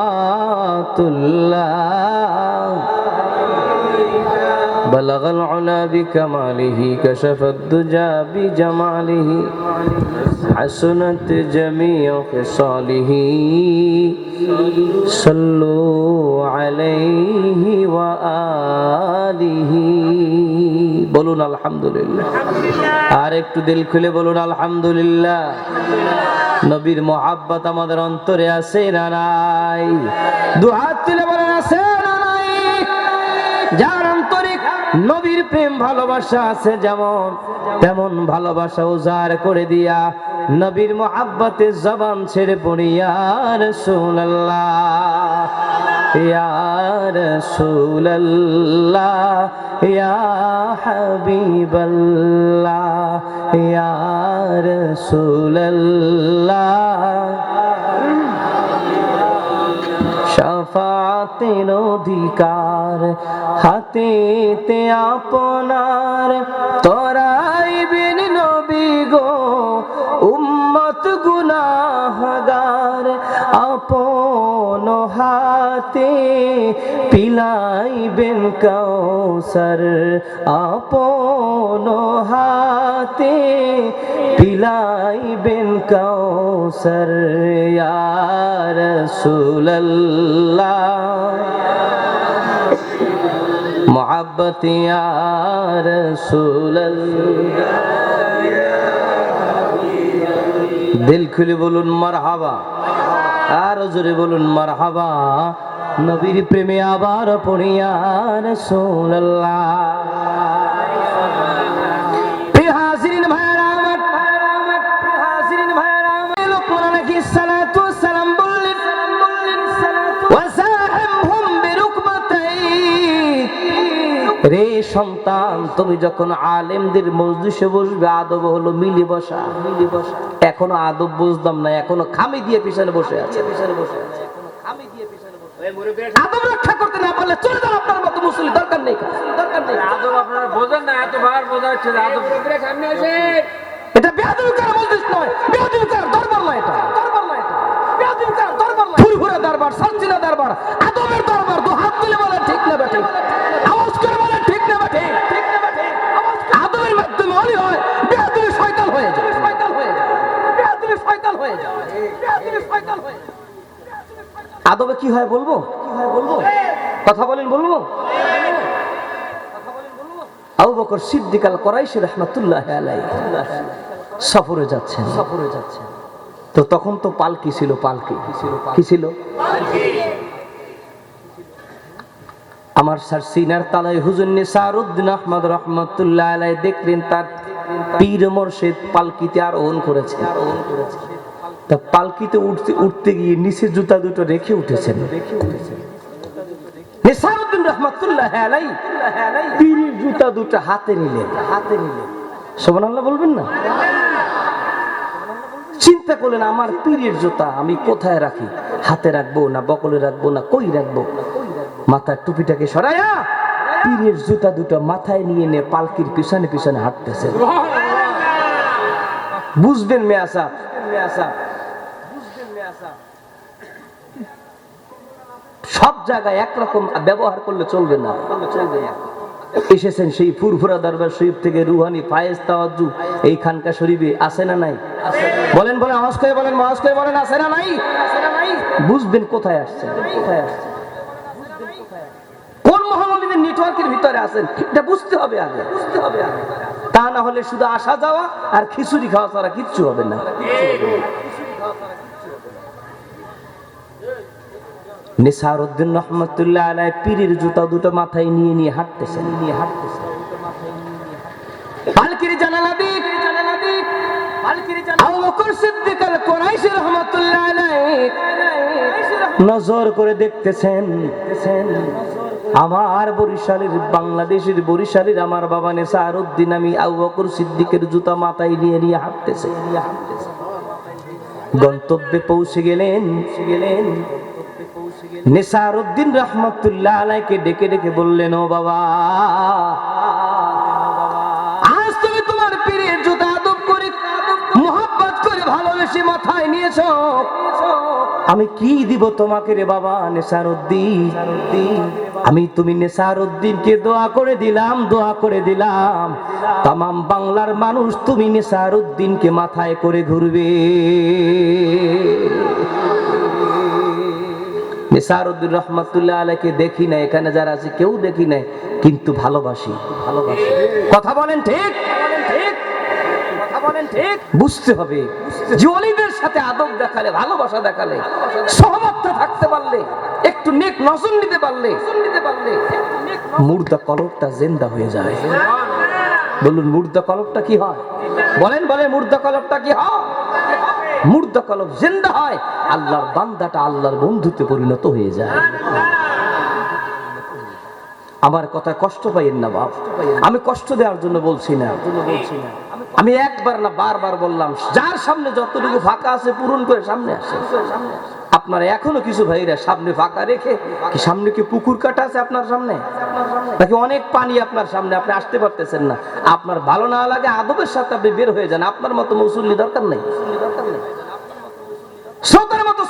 बलग अल-उला बिकमालिही, कशफ अद-दुजा बिजमालिही, हसनत जमीअ खिसालिही, सल्लु अलैहि व आलिही। বলুন আলহামদুলিল্লাহ। আর একটু দিল খুলে বলুন আলহামদুলিল্লাহ। নবীর মোহাব্বত আমাদের অন্তরে আছে না নাই? দুহাত তুলে বলেন আছে না নাই? যার অন্তরে নবীর প্রেম ভালোবাসা আছে যেমন, তেমন ভালোবাসা উজাড় করে দিয়া নবীর মোহাব্বতে জবান ছেড়ে পড়ি ইয়া রাসূলুল্লাহ ইয়া রাসূলুল্লাহ ইয়া হাবিবাল্লাহ ইয়া রাসূলুল্লাহ শাফাতের অধিকার হাতেতে আপনার তরাইবেন নবী গো উম্মত গুনাহগার আপন হাতে পিলাইবেন কাউসার আপন হাতে পিলাইবেন কাউসার ইয়া রাসূলুল্লাহ মোহাব্বত ইয়া রাসূলুল্লাহ দিল খুলে বলুন মারহাবা আর জোরে বলুন মারহাবা নবীর প্রেমে আবার পড়ি ইয়া রাসূলুল্লাহ প্রিয় হাজিরিন ভাইরা আমার প্রিয় হাজিরিন ভাইরা আমার লোকমান আলাইহিস সালাতু ওয়াস সালাম বললেন ওয়াসাহিবহুম বিরুকবাতাই রে সন্তান তুমি যখন আলেমদের মজলিসে বসবে আদব হলো মিলি বসা এখনো আদব বুঝলাম না এখনো খামি দিয়ে পিছনে বসে আছে আদব রক্ষা করতে না পারলে চলে যান আপনার মতো মুসলিম দরকার নেই আদব আপনারা বোঝেন না এতবার বোঝা হচ্ছে আদব সামনে আসে এটা বেয়াদবি করা মজলিস নয় বেয়াদবি করা দরবার নয় এটা বেয়াদবি করা দরবার নয় ফুরফুরা দরবার সালচিনা দরবার আদবের দরবার দু হাত তুলে বলে ঠিক না বেঠিক আওয়াজ করে বলে ঠিক না বেঠিক আদবের মাধ্যমে ওলি হয় বেয়াদবি শয়তান হয়ে যায় বেয়াদবি শয়তান হয়ে যায় আদবে কি হয় বলবো কথা বলেন বলবো আবু বকর সিদ্দিক আল কুরাইশি রাহমাতুল্লাহি আলাইহি সফরে যাচ্ছেন তো তখন তো পালকি ছিল কি ছিল আমার স্যার সিনার তালায় হুজুর নিসারউদ্দিন আহমদ রাহমাতুল্লাহি আলাইহি দেখলেন তার পীর মুর্শিদ পালকিতে আরোহণ করেছে তা পালকিতে উঠতে গিয়ে নিচে জুতা দুটো রেখে উঠেছেন নিসারউদ্দিন রাহমাতুল্লাহি আলাইহি পীরের জুতা দুটো হাতে নিলেন সুবহানাল্লাহ বলবেন না চিন্তা করলেন আমার পীরের জুতা আমি কোথায় রাখি হাতে রাখবো না বকলে রাখবো না কই রাখবো মাথার টুপিটাকে সরাইয়া পীরের জুতা দুটো মাথায় নিয়ে পালকির পিছনে পিছনে হাঁটতেছেন বুঝবেন মেয়াসা সব জায়গায় একরকম ব্যবহার করলে চলবে না এসেছেন সেই ফুরফুরা দরবার শরীফ থেকে রুহানি ফায়েজ তাওয়াজ্জু এই খানকা শরীফে আছে না নাই বলেন আওয়াজ করে বলেন আছে না নাই বুঝবেন কোথায় আসছেন কোন মহানবীদের নেটওয়ার্কের ভিতরে আছেন এটা বুঝতে হবে আগে তা না হলে শুধু আসা যাওয়া আর খিচুড়ি খাওয়া ছাড়া কিচ্ছু হবে না নিসারউদ্দিন রাহমাতুল্লাহি আলাইহি পীরের জুতা দুটো মাথায় নিয়ে হাঁটতেছেন পালকির জানালা দিক আবু বকর সিদ্দিক আল কুরাইশি রাহমাতুল্লাহি আলাইহি নজর করে দেখতেছেন আমার বরিশালের বাংলাদেশের বরিশালের আমার বাবা নিসারউদ্দিন আমি আবু বকর সিদ্দিকের জুতা মাথায় নিয়ে হাঁটতেছে গন্তব্যে পৌঁছে গেলেন নিসারউদ্দিন রাহমাতুল্লাহি আলাইহিকে ডেকে বললেন ও বাবা আজ তুমি তোমার পীরের জুতা আদব করে মোহাব্বত করে ভালোবেসে মাথায় নিয়েছো আমি কি দিব তোমাকে রে বাবা নিসারউদ্দিন আমি তুমি নিসারউদ্দিনকে দোয়া করে দিলাম तमाम বাংলার মানুষ তুমি নিসারউদ্দিনকে মাথায় করে ঘুরবে নিসারউদ্দিন রাহমাতুল্লাহি আলাইহিকে দেখি না এখানে যারা আছে কেউ দেখি নাই কিন্তু ভালোবাসি কথা বলেন ঠিক বুঝতে হবে যে ওলিদের সাথে আদব দেখালে ভালোবাসা দেখালে সহমতটা থাকতে পারলে একটু নেক নজর নিতে পারলে মুর্দা কলবটা জিন্দা হয়ে যায় বলুন মুর্দা কলবটা কি হয় বলেন মুর্দা কলবটা কি হয় মুর্দা কলব জিন্দা হয়, আল্লাহর বান্দাটা আল্লাহর বন্ধুতে পরিণত হয়ে যায়। আমার কথা কষ্ট পাইয়েন না বাপ, আমি কষ্ট দেওয়ার জন্য বলছি না, আমি একবার না বারবার বললাম, যার সামনে যতটুকু ফাঁকা আছে পূরণ করে সামনে আসে। আপনারা এখনো কিছু ভাইরা সামনে ফাঁকা রেখে, কি সামনে কি পুকুর কাটা আছে আপনার সামনে, নাকি অনেক পানি আপনার সামনে, আপনি আসতে পারতেছেন না? আপনার ভালো না লাগে আদবের সাথে আপনি বের হয়ে যান, আপনার মতো মুসল্লি দরকার নেই। শ্রোতার মতো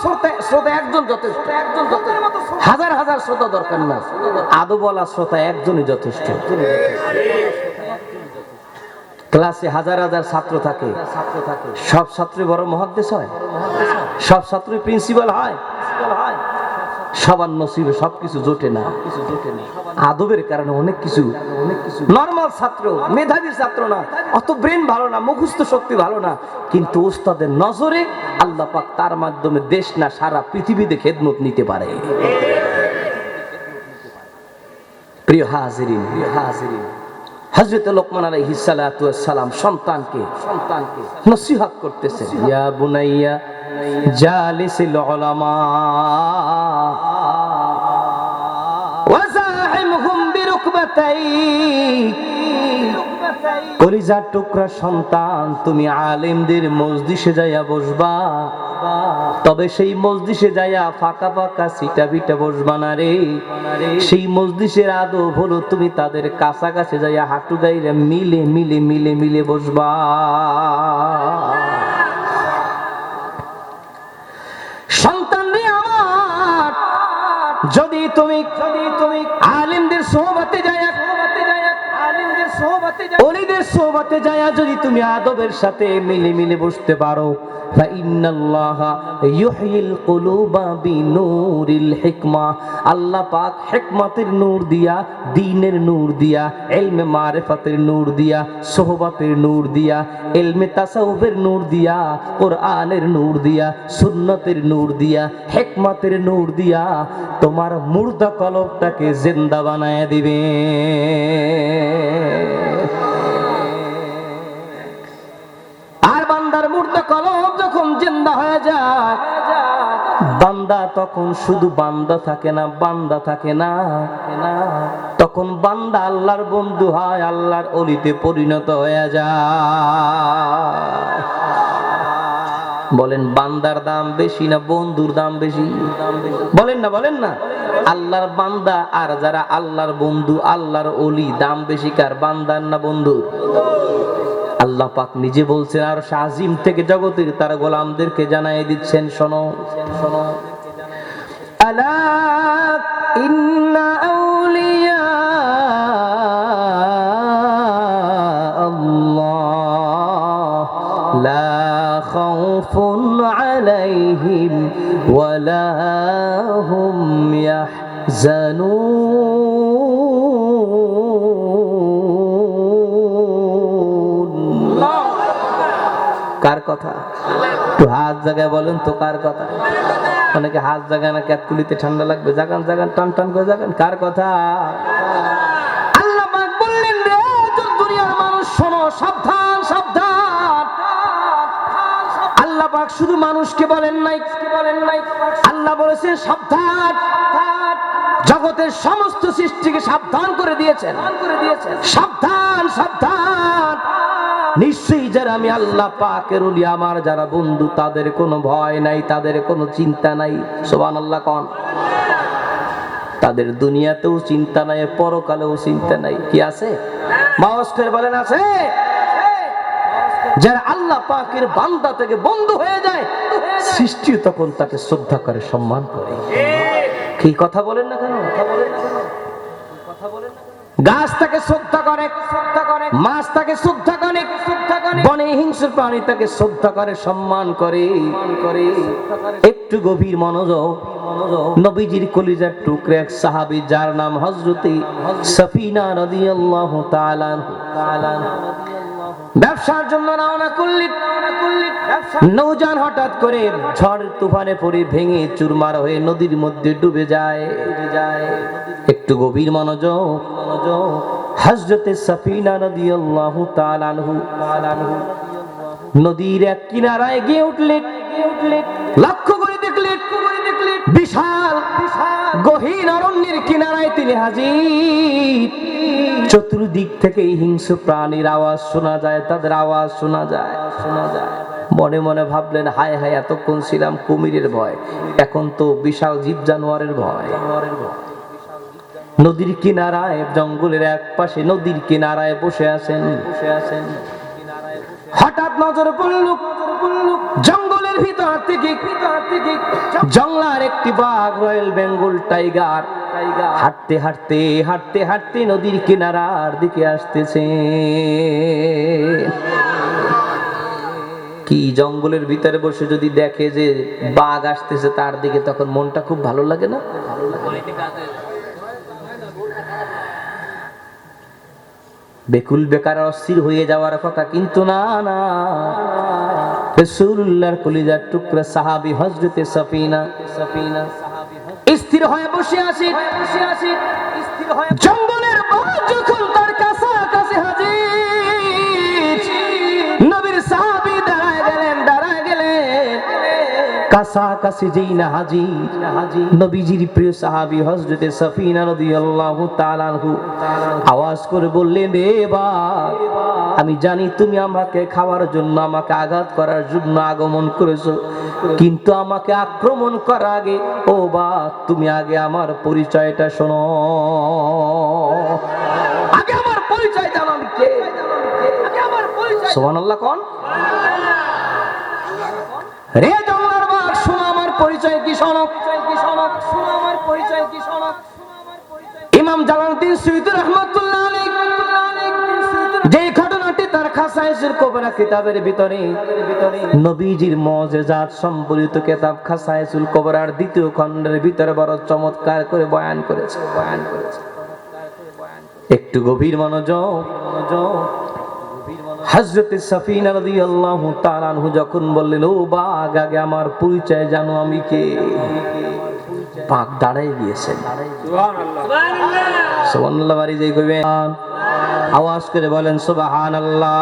শ্রোতা একজন যথেষ্ট, হাজার হাজার শ্রোতা দরকার না, আদবওয়ালা শ্রোতা একজনই যথেষ্ট। ক্লাসে হাজার হাজার ছাত্র থাকে, সব ছাত্রই বড় মুহাদ্দিস হয়? সব ছাত্রই প্রিন্সিপাল হয়? সবার নসিবে সবকিছু জোটে না। আদবের কারণে অনেক কিছু, নরমাল ছাত্র, মেধাবী ছাত্র না, অত ব্রেন ভালো না, মুখস্থ শক্তি ভালো না, কিন্তু উস্তাদের নজরে আল্লাহ পাক তার মাধ্যমে দেশ না সারা পৃথিবীতে খেদমত নিতে পারে। প্রিয় হাজিরিন, হযরত লোকমান আলাইহিস সালাতু ওয়াস সালাম সন্তানকে নসিহত করতেছেন, ইয়া বুনাইয়া জালিসিল উলামা ওয়াজাহিমহুম বিরুকবাতাই। কলিজার টুকরা সন্তান, তুমি আলেমদের মজলিসে যাইয়া বসবা, তবে সেই মজলিসে যাইয়া ফাঁকা ফাঁকা সিটা বিটা বসবা না রে। সেই মজলিসের আদব হলো তুমি তাদের কাছাকাছি যাইয়া হাঁটু গাইরে মিলে মিলে মিলে মিলে বসবা। সন্তান রে আমার, যদি তুমি আলেমদের সোহবতে যাইয়া, ওলিদের সোহবতে যাইয়া যদি তুমি আদবের সাথে মিলে মিলে বসতে পারো, আল্লাহ পাক হিকমতের নূর দিয়া, দ্বীনের নূর দিয়া, ইলমে মারিফাতের নূর দিয়া, সোহবতের নূর দিয়া, ইলমে তাসাউফের নূর দিয়া, কোরআনের নূর দিয়া, সুন্নতের নূর দিয়া, হিকমতের নূর দিয়া তোমার মুর্দা কলবটাকে জিন্দা বানায় দিবে। আর বান্দার মুর্দা কলব যখন জিন্দা হয়ে যায়, বান্দা তখন শুধু বান্দা থাকে না, বান্দা থাকে না, তখন বান্দা আল্লাহর বন্ধু হয়, আল্লাহর ওলিতে পরিণত হয়ে যায়। বলেন বান্দার দাম বেশি না বন্ধুর দাম বেশি? বলেন না। আল্লাহর বান্দা আর যারা আল্লাহর বন্ধু, আল্লাহর ওলি, দাম বেশি কার, বান্দার না বন্ধুর? আল্লাহ পাক নিজে বলছেন, আর শাহিম থেকে জগতের তার গোলামদেরকে জানাই দিচ্ছেন, শোনো আলা ইন্না আউলিয়া আল্লাহ লা খাউফুন আলাইহিম ওয়া লা হুম ইয়াহজানুন। কার কথা? একটু হাত জায়গায় বলেন তো, কার কথা? অনেকে হাত জায়গায় না, ক্যাতকুলিতে ঠান্ডা লাগবে, জাগান জাগান, টান টান করে জাগান। কার কথা? আল্লাহ পাক বললেন, রে দুনিয়ার মানুষ শোনো, সাবধান সাবধান। আল্লাহ পাক শুধু মানুষকে বলেন নাই, আল্লাহ বলেছেন সাবধান, জগতের সমস্ত সৃষ্টিকে সাবধান করে দিয়েছেন, সাবধান সাবধান। নিশ্চয়ই যারা আমি আল্লাহ পাকের ওলি, আমার যারা বন্ধু, তাদের কোনো ভয় নাই, তাদের কোনো চিন্তা নাই। সুবহানাল্লাহ কোন? তাদের দুনিয়াতেও চিন্তা নাই, পরকালেও চিন্তা নাই। কি আছে? মাওয়াজ করে বলেন আছে? যারা আল্লাহ পাকের বান্দা থেকে বন্ধু হয়ে যায়, সৃষ্টি তখন তাকে শ্রদ্ধা করে, সম্মান করে। কি কথা বলেন না কেন? গাছ তাকে শ্রদ্ধা করে, মাছ তাকে শ্রদ্ধা করে, বনে হিংস্র প্রাণী তাকে শ্রদ্ধা করে, সম্মান করে। একটু গভীর মনোযোগ। নবীজির কলিজার টুকরা এক সাহাবী, যার নাম হযরতে সাফিনা রাদিয়াল্লাহু তাআলা, ব্যবসার জন্য রওনা করলেন। নৌযান হঠাৎ করে ঝড় তুফানে পড়ে ভেঙে চুরমার হয়ে নদীর মধ্যে ডুবে যায়। একটু গভীর মনোযোগ। হযরতে সাফিনা রাদিয়াল্লাহু তাআলা আনহু নদীর এক কিনারায় গিয়ে উঠলেন, লক্ষ্য করে দেখলেন বিশাল গহীন অরণ্যের কিনারায় তিনি হাজির। চতুর্দিক থেকে হিংস্র প্রাণীর আওয়াজ শোনা যায়, তাদের আওয়াজ শোনা যায়। মনে মনে ভাবলেন, হায় হায়, এতক্ষণ ছিলাম কুমিরের ভয়, এখন তো বিশাল জীব জানোয়ারের ভয়। নদীর কিনারায়, জঙ্গলের এক পাশে নদীর কিনারায় বসে আছেন। হঠাৎ নজর পড়ল জঙ্গলের ভিতর থেকে জঙ্গলার একটি বাঘ, রয়্যাল বেঙ্গল টাইগার, হাঁটতে হাঁটতে হাঁটতে হাঁটতে নদীর কিনারার দিকে আসতেছে। কি জঙ্গলের ভিতরে বসে যদি দেখে যে বাঘ আসতেছে তার দিকে, তখন মনটা খুব ভালো লাগে না? বেকুল বেকার অস্থির হয়ে যাওয়ার কথা, কিন্তু না না, রাসূলুল্লাহর কলিজার টুকরা সাহাবী হযরতে সাফিনা স্থির হয়ে বসে আছে। জঙ্গলের বাঘ যখন তার কাছাকাছি হাজির, নবীর সাহাবী দাঁড়ায় গেলেন। কাছাকাছি যেই না হাজির, নবীজির প্রিয় সাহাবী হযরতে সাফিনা রাদিয়াল্লাহু তাআলা আনহু আওয়াজ করে বললেন, রে বাঘ, আমি জানি তুমি আমাকে খাওয়ার জন্য, আমাকে আঘাত করার জন্য আগমন করেছো, কিন্তু আমাকে আক্রমণ করার আগে ও বাঘ, তুমি আগে আমার পরিচয়টা শোনো, আগে আমার পরিচয় জানো আমি কে। সুবহানাল্লাহ কোন রে জঙ্গলার বাঘ, শোনো আমার পরিচয় কি, শোনো আমার পরিচয় কি, শোনো। ইমাম জালালউদ্দিন সুয়ুতী রাহমাতুল্লাহ আলাইহি যে ঘটনাটি তার খাসায়েসুল কুবরা কিতাবের ভিতরে, নবীজির মুজিজাত সম্বলিত কিতাব খাসায়েসুল কুবরার দ্বিতীয় খণ্ডের ভিতরে বড় চমৎকার করে বয়ান করেছে। একটু গভীর মনোযোগ। হযরতে সাফিনা রাদিয়াল্লাহু তাআলা আনহু যখন বললেন, ও বাঘ, আগে আমার পরিচয় জানো আমি কে। বাঘ দাঁড়ায় গিয়েছেন। সুবহানাল্লাহ সুবহানাল্লাহ বাড়ি যাই কইবেন, আওয়াজ করে বলেন সুবহানাল্লাহ।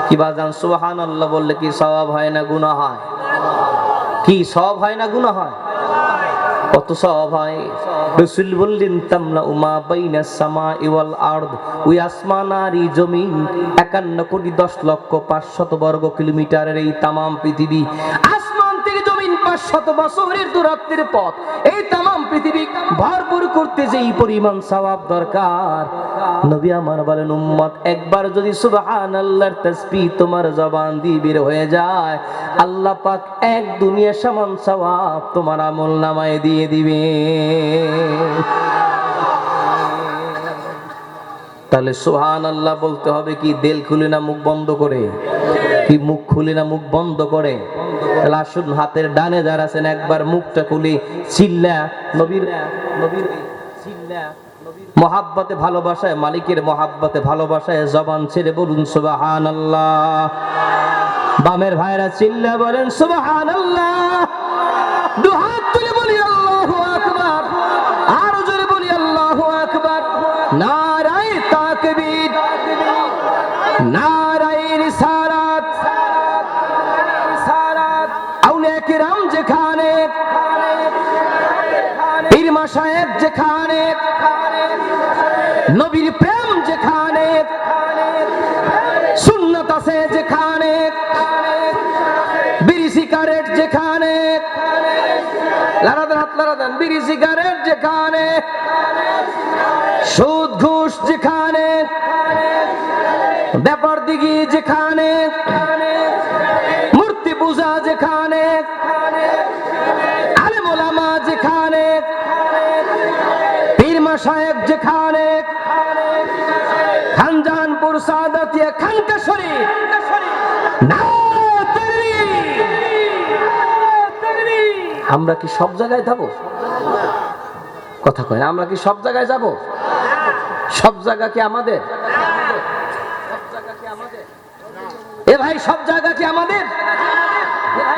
কি বাজান, সুবহানাল্লাহ বললে কি সওয়াব হয় না গুনাহ হয়? কি সওয়াব হয় না গুনাহ হয়? কত সওয়াব হয়। রাসূল বললেন, তামলা উমা বাইনা সামাই ওয়াল আরদ, ওই আসমান আর এই জমিন 51,10,05,000 বর্গ কিলোমিটারের এই তামাম পৃথিবী, আসমান থেকে জমিন 500 বছরের দূরত্বের পথ, এই তামাম পৃথিবী ভরপুর করতে যেই পরিমাণ সওয়াব দরকার, নবী আমার বলেন, উম্মত একবার যদি সুবহানাল্লাহর তাসবিহ তোমার জবান দিয়ে বের হয়ে যায়, আল্লাহ পাক এক দুনিয়া সমান সওয়াব তোমার আমলনামায় দিয়ে দিবে। তাহলে সুবহানাল্লাহ বলতে হবে কি দিল খুলে না মুখ বন্ধ করে? কি মুখ খুলে না মুখ বন্ধ করে? তাহলে আসুন, হাতের ডানে যারা আছেন একবার মুখটা খুলে চিল্লা নবীর চিল্লা মহাব্বতে ভালোবাসায়, মালিকের মহাব্বতে ভালোবাসায় জবান ছেড়ে বলুন সুবহানাল্লাহ। বামের ভাইরা চিল্লা বলেন সুবহানাল্লাহ। দুই হাত তুলে বলি আল্লাহু আকবার, আর জোরে বলি আল্লাহু আকবার। নারায়ে তাকবীর, নারায়ে রিসালাত। আউলিয়া কিরাম যেখানে, পীর মাশায়েখ যেখানে, নবীর প্রেম যেখানে, সুন্নাত আছে যেখানে, বিড়ি সিগারেট যেখানে, হাত লড়াদান, বিড়ি সিগারেট যেখানে, সুদ ঘুষ যেখানে, ব্যাপার দিগি যেখানে, মূর্তি পূজা যেখানে, আলেম ওলামা যেখানে, পীর মাশায়েখ যেখানে, খানজানপুর সাদাতিয়া খানকা শরীফ, আমরা কি সব জায়গায় যাব? কথা কয়, আমরা কি সব জায়গায় যাব? সব জায়গা কি আমাদের? এ ভাই, সব জায়গা কি আমাদের?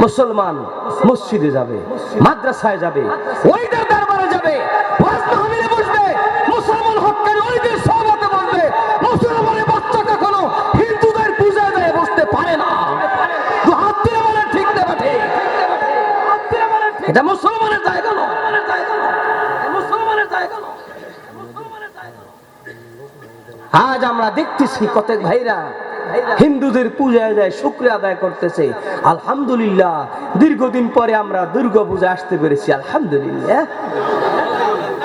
মুসলমান মসজিদে যাবে, মাদ্রাসায় যাবে, ওইদের দরবারে যাবে, ওয়াজ মাহফিলে বসবে, মুসলমান হক্কানি ওইদের সহবতে বসবে। মুসলমানের বাচ্চা কখনো হিন্দুদের পূজায় যায় বসতে পারে না। এটা মুসলমানের জায়গা নয়, মুসলমানের জায়গা নয়। আজ আমরা দেখতেছি কতক ভাইরা হিন্দুদের পূজায় যায়, শুকরিয়া আদায় করতেছে। আলহামদুলিল্লাহ, দীর্ঘদিন পরে আমরা দুর্গা পূজা আসতে পেরেছি, আলহামদুলিল্লাহ।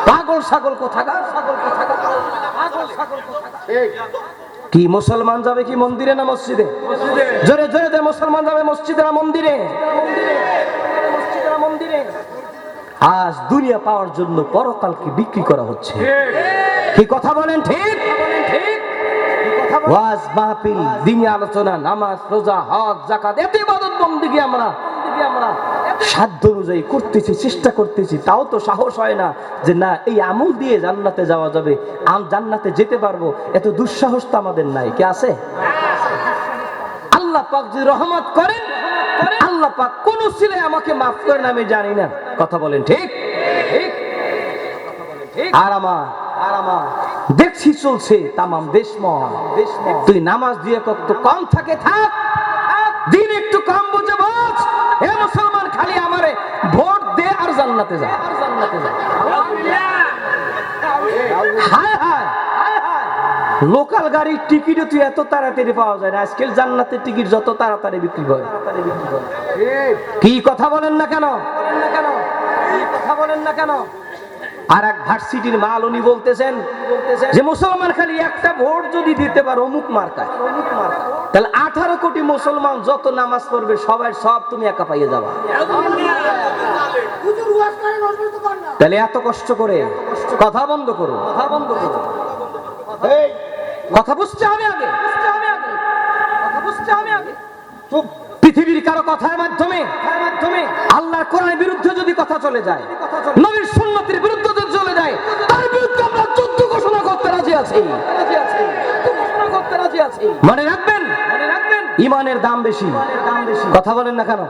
পাগল ছাগল কোথাকার, কি মুসলমান যাবে কি মন্দিরে না মসজিদে? জোরে জোরে যে মুসলমান যাবে মসজিদে না মন্দিরে? মন্দিরে। আজ দুনিয়া পাওয়ার জন্য পরকালকে বিক্রি করা হচ্ছে। কি কথা বলেন? ঠিক। ওয়াজ মাহফিল, দিনী আলোচনা, নামাজ, রোজা, হজ, যাকাত, এত ইবাদত বন্দেগী আমরা সাধ্য অনুযায়ী করতেছি, চেষ্টা করতেছি, তাও তো সাহস হয় না যে না এই আমল দিয়ে জান্নাতে যাওয়া যাবে, জান্নাতে যেতে পারবো। এত দুঃসাহস তো আমাদের নাই। কি আছে? আল্লাহ পাক যদি রহমত করেন, আল্লাহ পাক কোন ছেলে আমাকে মাফ করেন আমি জানি না। কথা বলেন ঠিক। আর আমার দেখছি চলছে তামাম দেশময়। তুই নামাজ দিয়ে কত কম থাকে থাক, দিন একটু কম বুঝে বোঝ। হে মুসলমান, খালি আমারে ভোট দে আর জান্নাতে যা। হায় হায়, লোকাল গাড়ির টিকিটও তুই এত তাড়াতাড়ি পাওয়া যায় না। আজকাল জান্নাতের টিকিট যত তাড়াতাড়ি বিক্রি হয়। কি কথা বলেন না কেন? কথা বলেন না কেন? আর এক ভার্সিটির মাল উনি বলতেছেন যে মুসলমান খালি একটা ভোট যদি দিতে পারো অমুক মার্কায়, তাহলে 18 কোটি মুসলমান যত নামাজ পড়বে সবাই সব তুমি একা পাইয়ে যাবা। তাহলে এত কষ্ট করে কথা বন্ধ করো, কথা বুঝতে হবে আগে। পৃথিবীর কারো কথার মাধ্যমে আল্লাহর কোরআনের বিরুদ্ধে যদি কথা চলে যায়, নবীর সুন্নতের বিরুদ্ধে যদি চলে যায়, তার বিরুদ্ধে আমরা যুদ্ধ ঘোষণা করতে রাজি আছি। মনে রাখবেন, ইমানের দাম বেশি। কথা বলেন না কেন?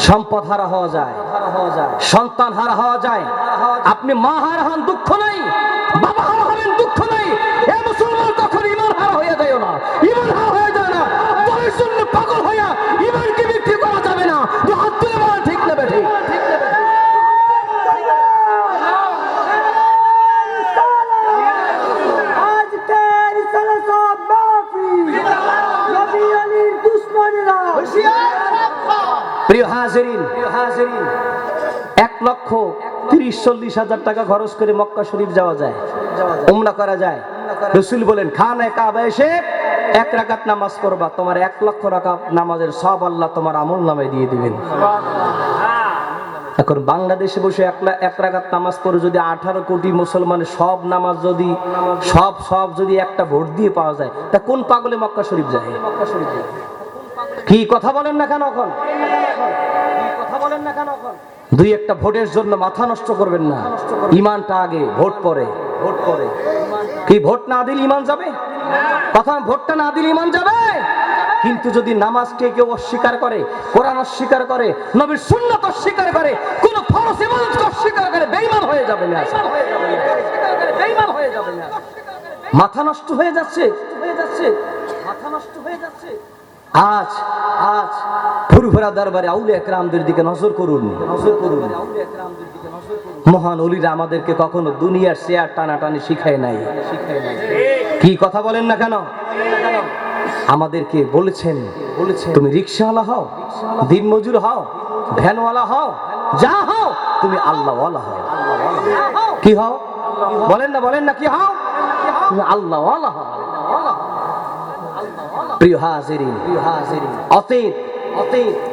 সম্পদ হারা হওয়া যায়, সন্তান হারা হওয়া যায়। আপনি মা হারা হন, দুঃখ নাই। বাবা হারা হবেন, দুঃখ নাই। এ মুসলমান, কখন ইমান হারা হয়ে যায় না, ইমান হারা হয়ে যায় না। দলের জন্য পাগল হইয়া ইমানকে বিক্রি করা যাবে না। তো হাত তুলে বলা ঠিক না বেঠিক? প্রিয় হাজিরিন, 1,30,40,000 টাকা খরচ করে মক্কা শরীফ যাওয়া যায়, উমরা করা যায়। রাসূল বলেন, খানায়ে কাবা এসে 1 রাকাত নামাজ পড়বা, তোমার 1,00,000 রাকাত নামাজের সব আল্লাহ তোমার আমল নামায় দিয়ে দিবেন। এখন বাংলাদেশে বসে 1 রাকাত নামাজ পড়ে যদি 18 কোটি মুসলমানের সব নামাজ যদি সব যদি একটা ভোট দিয়ে পাওয়া যায়, তা কোন পাগলে মক্কা শরীফ যায়? কি কথা বলেন না কেন? এখন দুই একটা ভোটের জন্য মাথা নষ্ট করবেন না। ইমানটা আগে, ভোট পরে। কি ভোট না দিলে ইমান যাবে? কথা, ভোটটা না দিলে ইমান যাবে। কিন্তু যদি নামাজকে কেউ অস্বীকার করে, কোরআন অস্বীকার করে, নবীর সুন্নাত অস্বীকার করে, কোন ফরজ ইবাদতকে অস্বীকার করে, বেঈমান হয়ে যাবে না। মাথা নষ্ট হয়ে যাচ্ছে। আজ ফুরফুরা দরবারে আউলিয়া একরামদের দিকে নজর করুন। মহান ওলিরা আমাদেরকে কখনো দুনিয়ার শেয়ার টানাটানি শিখায় নাই। কি কথা বলেন না কেন? আমাদেরকে বলেছেন তুমি রিকশাওয়ালা হও, দিনমজুর হও, ভ্যানওয়ালা হও, যা হও, তুমি আল্লাহওয়ালা হও। কি হও? বলেন না কি হও? তুমি আল্লাহওয়ালা হও। প্রিয় হাজিরিন, অতীত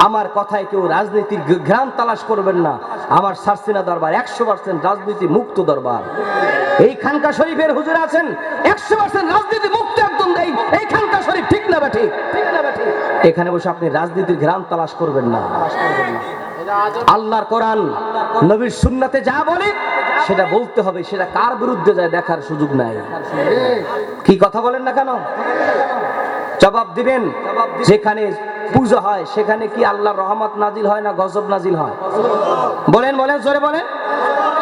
আমার কথায় কেউ রাজনীতির ঘ্রাণ তালাশ করবেন না। আমার সারসিনা দরবার 100% রাজনীতি মুক্ত দরবার। এই খানকা শরীফের হুজুর আছেন 100% রাজনীতি মুক্ত একদম। এই খানকা শরীফ ঠিক না বেঠি? এখানে বসে আপনি রাজনীতির ঘ্রাণ তালাশ করবেন না। আল্লাহর কোরআন, নবীর সুন্নাতে যা বলে সেটা বলতে হবে। সেটা কার বিরুদ্ধে যায় দেখার সুযোগ নাই। কি কথা বলেন না কেন? জবাব দিবেন। যেখানে পূজা হয় সেখানে কি আল্লাহর রহমত নাজিল হয় না গজব নাজিল হয়? বলেন জোরে বলেন।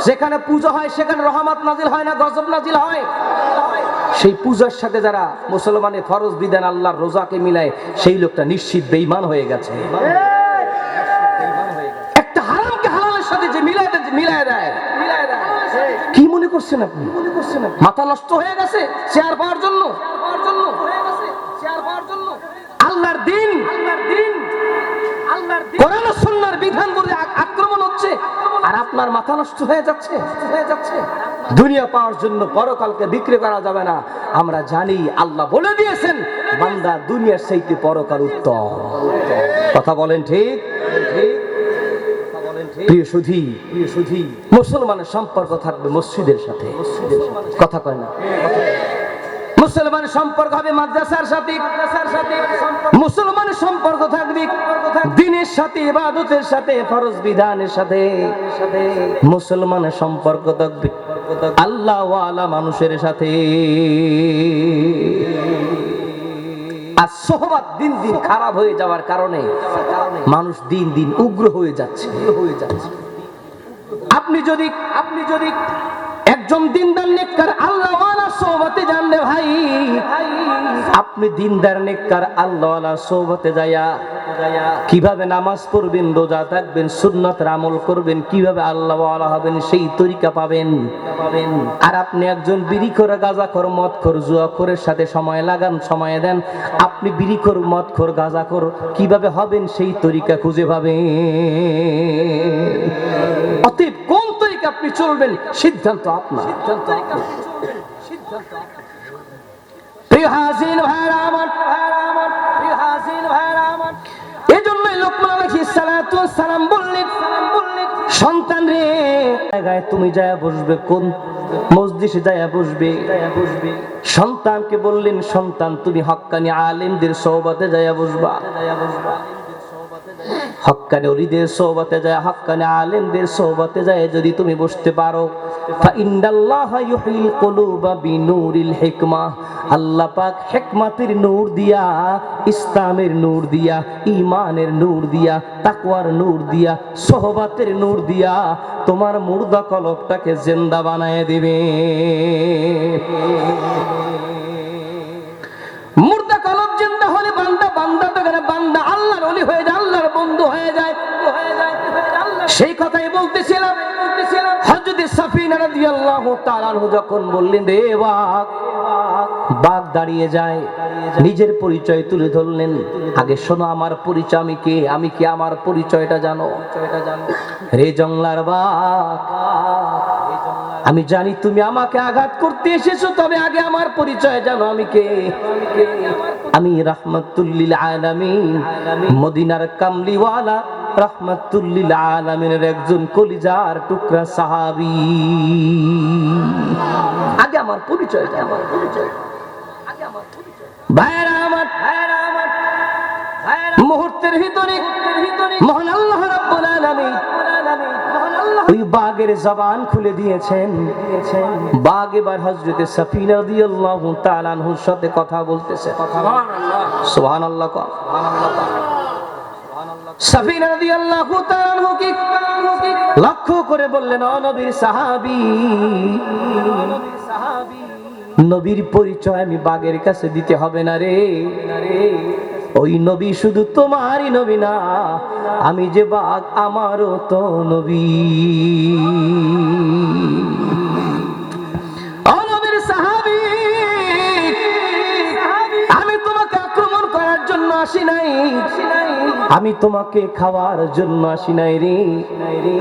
যেখানে পূজা হয় সেখানে রহমত নাজিল হয় না গজব নাজিল হয়? সেই পূজার সাথে যারা মুসলমানের ফরজ বিধান আল্লাহর রোজাকে মিলায়, সেই লোকটা নিশ্চিত বেঈমান হয়ে গেছে। একটা মিলায় দেয়। কি মনে করছেন আপনি? মাথা নষ্ট হয়ে গেছে চেয়ার পাওয়ার জন্য? আল্লাহর দিন, কোরআন ও সুন্নাহর বিধান বলে আক্রমণ হচ্ছে, আর আপনার মাথা নষ্ট হয়ে যাচ্ছে। দুনিয়া পাওয়ার জন্য পরকালকে বিক্রি করা যাবে না। আমরা জানি আল্লাহ বলে দিয়েছেন, বান্দা দুনিয়ার চাইতে পরকাল উত্তম। কথা বলেন ঠিক? প্রিয় সুধী, মুসলমানের সম্পর্ক থাকবে মসজিদের সাথে। কথা কয় না? মুসলমানের সম্পর্ক হবে মাদ্রাসার সাথে, মুসলমানের সম্পর্ক থাকবে দ্বীনের সাথে, ইবাদতের সাথে, ফরজ বিধানের সাথে। মুসলমানের সম্পর্ক থাকবে আল্লাহ ওয়ালা মানুষের সাথে। আর সোহবত দিন দিন খারাপ হয়ে যাওয়ার কারণে মানুষ দিন দিন উগ্র হয়ে যাচ্ছে। আপনি যদি একজন দিনদার নেককার আল্লাহ ওয়ালা সোহবতে জানলে ভাই, আপনি দিনদার নেককার আল্লাহ ওয়ালা সোহবতে যায়া কিভাবে নামাজ পড়বেন, রোজা থাকবেন, সুন্নাতের আমল করবেন, কিভাবে আল্লাহ ওয়ালা হবেন সেই তরিকা পাবেন। আর আপনি একজন বিড়িখোর, গাঁজাখোর, মদখোর, জুয়াখোরের সাথে সময় লাগান, সময় দেন, আপনি বিড়িখোর, মদখোর, গাঁজাখোর কিভাবে হবেন সেই তরিকা খুঁজে পাবেন। অতএব কোন তরিকা আপনি চলবেন সিদ্ধান্ত আপনার। প্রিয় হাজির ভাইরা আমার, এজন্যই লোকমান আলাইহিস সালাতু ওয়াস সালাম বললেন, সন্তান রে জায়গায় তুমি যায় বসবে, কোন মসজিদে যায় বসবে। সন্তানকে বললেন, সন্তান তুমি হক্কানি আলেমদের সোহবতে যায় বসবা। হক্কানি ওলিদের সোহবতে যায়, হক্কানি আলেমদের সোহবতে যায় যদি তুমি বসতে পারো, ফাইন্নাল্লাহা ইউহিল কুলুবা বিনূরিল হিকমাহ, আল্লাহ পাক হিকমতের নূর দিয়া, ইসলামের নূর দিয়া, ঈমানের নূর দিয়া, তাকওয়ার নূর দিয়া, সোহবতের নূর দিয়া তোমার মুর্দা কলবটাকে জিন্দা বানায় দিবে। মুর্দা কলব জিন্দা হলে বান্দা তো বান্দা আল্লাহর ওলি হয়ে যায়, আল্লাহর বন্ধু হয়ে যায়। সেই কথাই বলতেছিলাম, হযরত সাফিনা রাদিয়াল্লাহু তাআলা আনহু যখন বললেন রে বাঘ দাঁড়িয়ে যায়, নিজের পরিচয় তুলে ধরলেন। আগে শোনো আমার পরিচয়, আমি কে আমার পরিচয়টা জানো। রে জংলার বাঘ, আমি জানি তুমি আমাকে আঘাত করতে এসেছো, তবে আগে আমার পরিচয় জানো, আমি কে। আমি রাহমাতুল লিল আলামিন, মদিনার কামলিওয়ালা রাহমাতুল লিল আলামিনের একজন কলিজার টুকরা সাহাবী। আগে আমার পরিচয় জানো, আমার পরিচয়। ভাইরা আমার, মুহূর্তের ভিতরে মহান আল্লাহ রাব্বুল আলামিন ওই বাঘের জবান খুলে দিয়েছেন। বাঘ এবার হযরত সাফিনা রাদিয়াল্লাহু তাআলা আনহুর সাথে কথা বলতেছে। সুবহানাল্লাহ। সাফিনা রাদিয়াল্লাহু তাআলা আনহু কি লক্ষ্য করে বললেন, ও নবীর সাহাবী, নবীর পরিচয় আমি বাঘের কাছে দিতে হবে না রে। ওই নবী শুধু তোমারই নবী না, আমি যে বাঘ আমারও তো নবী। ও নবীর সাহাবী, আমি তোমাকে আক্রমণ করার জন্য আসি নাই, আমি তোমাকে খাওয়ার জন্য আসি নাই রে।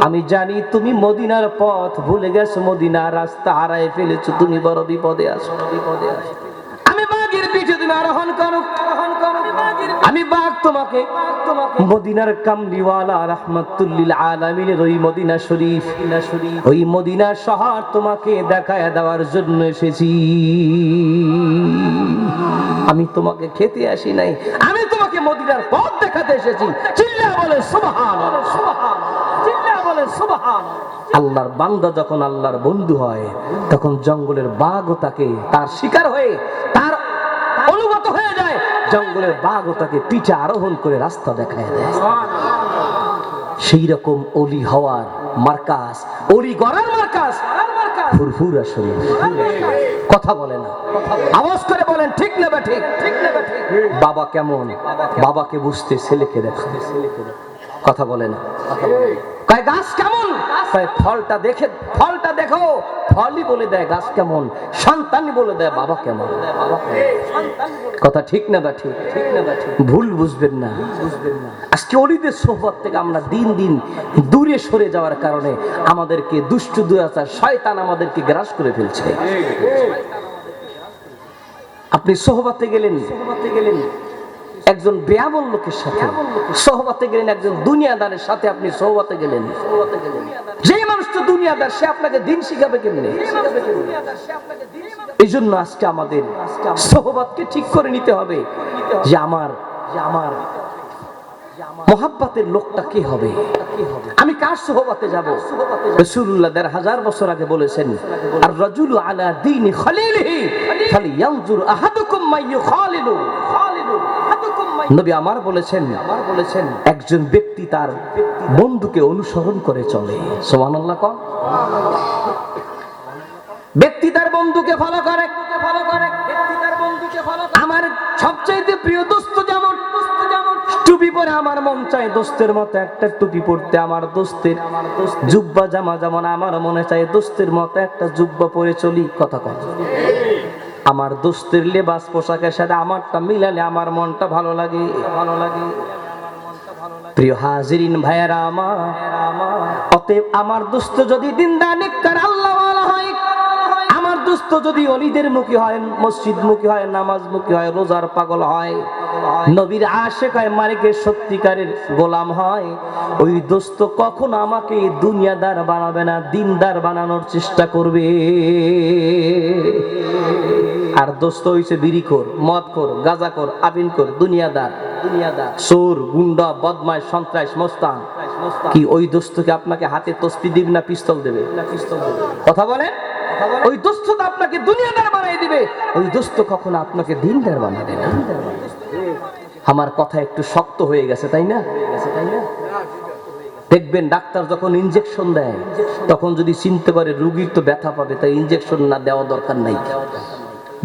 আমি জানি তুমি মদিনার পথ ভুলে গেছো, মদিনার রাস্তা হারায় ফেলেছো, তুমি বড় বিপদে আছো। আমি বাঘের পিঠে তুমি আরোহণ করো, আমি বাঘ তোমাকে মদিনার কামলিওয়ালা রাহমাতুল লিল আলামিনের ওই মদিনা শরীফ, ওই মদিনা শহর তোমাকে দেখায় দেওয়ার জন্য এসেছি। আমি তোমাকে খেতে আসি নাই, আমি তোমাকে মদিনার পথ দেখাতে এসেছি। চিল্লা বলে সুবহানাল্লাহ, চিল্লা বলে সুবহানাল্লাহ। আল্লাহর বান্দা যখন আল্লাহর বন্ধু হয়, তখন জঙ্গলের বাঘও তাকে তার শিকার হয়ে, তার অনুগত হয়ে যায়। জঙ্গলের বাঘও তাকে পিঠে আরোহণ করে রাস্তা দেখায় দেয়। সেই রকম ওলি হওয়ার মার্কাজ, ওলি গড়ার মার্কাজ ফুরফুরা শরীফ। কথা বলে না, আওয়াজ করে বলেন ঠিক না বা ঠিক? বাবা কেমন, বাবাকে বুঝতে ছেলেকে দেখতে। কথা বলে না। কয় গাছ কেমন, কয় ফলটা দেখো, ফলই বলে দেয় গাছ কেমন, সন্তানই বলে দেয় বাবা কেমন। কথা ঠিক না বা ঠিক? ভুল বুঝবেন না। আজকে অলিদের সোহবত থেকে আমরা দিন দিন দূরে সরে যাওয়ার কারণে আমাদেরকে দুষ্ট দুরাচার শয়তান আমাদেরকে গ্রাস করে ফেলছে। আপনি সোহবতে গেলেন একজন বেয়ামল লোকের সাথে, সোহবতে গেলেন একজন দুনিয়াদারের সাথে, আপনি সোহবতে গেলেন। যে মানুষটা দুনিয়াদার সে আপনাকে দিন শিখাবে কেমনে? এই জন্য আজকে আমাদের সোহবতকে ঠিক করে নিতে হবে যে আমার মোহাব্বতের লোকটা কি হবে, আমি কার সোহবতে যাব। রাসূলুল্লাহ ১৫০০ বছর আগে বলেছেন, আর রাজুলু আলা দীনি খলিলিহি ফালিয়ানজুর আহাদুকুম মাইয়ুখালিলু। নবী আমার বলেছেন একজন ব্যক্তি তার বন্ধুকে অনুসরণ করে চলে। সুবহানাল্লাহ। কোন ব্যক্তি তার বন্ধুকে ফলো করে, আমার সবচাইতে প্রিয় দোস্ত যেমন টুপি পরে আমার মন চায় দোস্তের মতো একটা টুপি পরতে, আমার দোস্তের জুব্বা জামা যেমন আমার মনে চায় দোস্তের মতো একটা জুব্বা পরে চলি। কথা কয় আমার দোস্তের লেবাস পোশাকের সাথে আমারটা মিলালে আমার মনটা ভালো লাগে। প্রিয় হাজিরিন ভাইয়েরা আমার, অতএব আমার দোস্ত যদি দিনদার নেককার আল্লাহওয়ালা হয়, আমার দোস্ত যদি অলিদের মুখী হয়, মসজিদ মুখী হয়, নামাজ মুখী হয়, রোজার পাগল হয়, নবীর আশেক হয়, মালিকের সত্যিকারের গোলাম হয়, ওই দোস্ত কখনো আমাকে দুনিয়াদার বানাবে না, দিনদার বানানোর চেষ্টা করবে। আর দোস্ত হইছে বিড়িখোর, মদখোর, গাঁজাখোর, আফিনখোর, দুনিয়াদার, চোর, গুন্ডা, বদমাশ, সন্ত্রাস, মস্তান। কি ওই দোস্তকে আপনাকে হাতে তসবি দিবে না পিস্তল দেবে? কথা বলেন। ওই দোস্ত তো আপনাকে দুনিয়াদার বানাই দিবে, ওই দোস্ত কখনো আপনাকে দিনদার বানাবে না। আমার কথা একটু শক্ত হয়ে গেছে তাই না? দেখবেন ডাক্তার যখন ইনজেকশন দেয় তখন যদি চিনতে পারে রোগীর তো ব্যথা পাবে, তাই ইনজেকশন না দেওয়া দরকার নাই।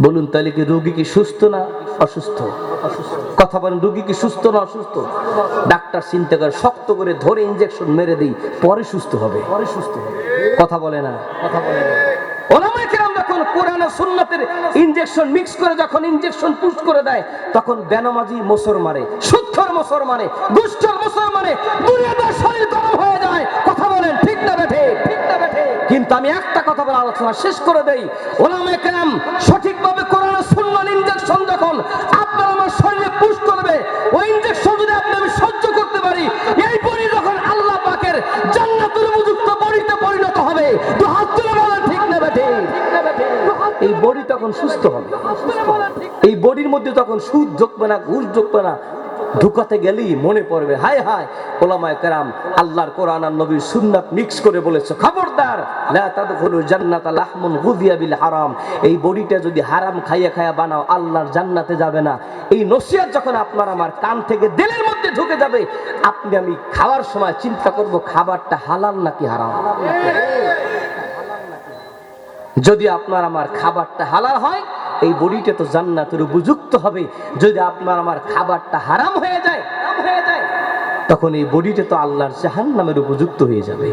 বলুন তাহলে কি রোগী কি সুস্থ না অসুস্থ? কথা বলেন, রোগী কি সুস্থ না অসুস্থ? ডাক্তার চিন্তা করে শক্ত করে ধরে ইনজেকশন মেরে দেই, পরে সুস্থ হবে। কথা বলে না। ওলামায়ে কেরাম যখন কোরআন আর সুন্নাতের ইনজেকশন মিক্স করে যখন ইনজেকশন পুশ করে দেয় তখন বেনামাজি মোসর মারে, সুদখোর মোসর মারে, ঘুষখোর মোসর মারে, দুনিয়াদার শরীর গরম হয়ে যায়। কথা বলেন ঠিক না বেঠে? কিন্তু আমি একটা কথা বলে আলোচনা শেষ করে দেই, ওলামায়ে কেরাম সঠিকভাবে কোরআন আর সুন্নাহর ইনজেকশন যখন আপনার আমার শরীরে পুশ করবে, ওই ইনজেকশন যদি আমি সহ্য করতে পারি, এই বডি যখন আল্লাহ পাকের জান্নাতুল উপযুক্ত বডিতে পরিণত হবে, তো হাত তুলে বলেন ঠিক না বেঠে? এই বডি তখন সুস্থ হবে। এই বডির মধ্যে তখন সুদ ঢুকবে না, ঘুষ ঢুকবে না। ঢুকাতে গেলেই মনে পড়বে হায় হায় ওলামায়ে কেরাম আল্লাহর কোরআন আর নবীর সুন্নাত মিক্স করে বলেছে, খবরদার লা তাদখুলুল জান্নাতা লাহমুন গুযিয়া বিল হারাম। এই বডিটা যদি হারাম খাইয়া বানাও আল্লাহর জান্নাতে যাবে না। এই নসিহত যখন আপনার আমার কান থেকে দিলের মধ্যে ঢুকে যাবে, আপনি আমি খাওয়ার সময় চিন্তা করব খাবারটা হালাল নাকি হারাম। যদি আপনার আমার খাবারটা হালাল হয় এই বডিটা তো জান্নাতের উপযুক্ত হবে। যদি আপনার আমার খাবারটা হারাম হয়ে যায় তখন এই বডিটা তো আল্লাহর জাহান্নামের উপযুক্ত হয়ে যাবে।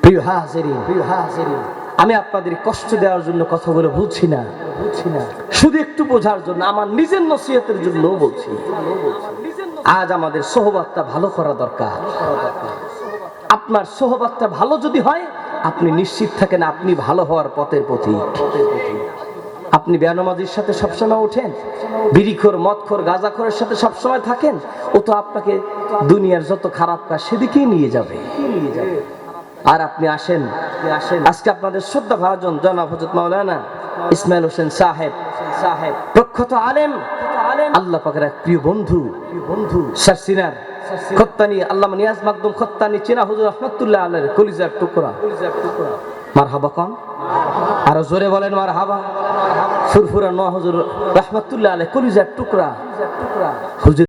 প্রিয় হাজিরিন, আমি আপনাদের কষ্ট দেওয়ার জন্য কথাগুলো বলছি না, শুধু একটু বোঝার জন্য, আমার নিজের নসিহতের জন্য বলছি। আজ আমাদের সোহবতটা ভালো করা দরকার। আপনার সোহবতটা ভালো যদি হয় আপনি নিশ্চিত থাকেন আপনি ভালো হওয়ার পথের পথিক। আপনি বেনামাজির সাথে সবসময় ওঠেন, বিড়িখোর, মদখোর, গাঁজাখোরের সাথে সবসময় থাকেন, ও তো আপনাকে দুনিয়ার যত খারাপ কাজ সেদিকেই নিয়ে যাবে। আর আপনি আসেন আজকে আপনাদের শ্রদ্ধা ভাজন জনাব হযরত মাওলানা ইসমাইল হোসেন সাহেব, প্রখ্যাত আলেম, আল্লাহ পাকের এক প্রিয় বন্ধু শারসিনার খত্তানি আল্লামা নিয়াজ মাকদুম খত্তানি চিনা হুজুর রাহমাতুল্লাহ আলাইহির কলিজার টুকরা। মারহাবা কোন, আরো জোরে বলেন মারহাবা। ফুরফুরা নোয়া হুজুর রাহমাতুল্লাহ আলাইহি কলিজার টুকরা হুজুর।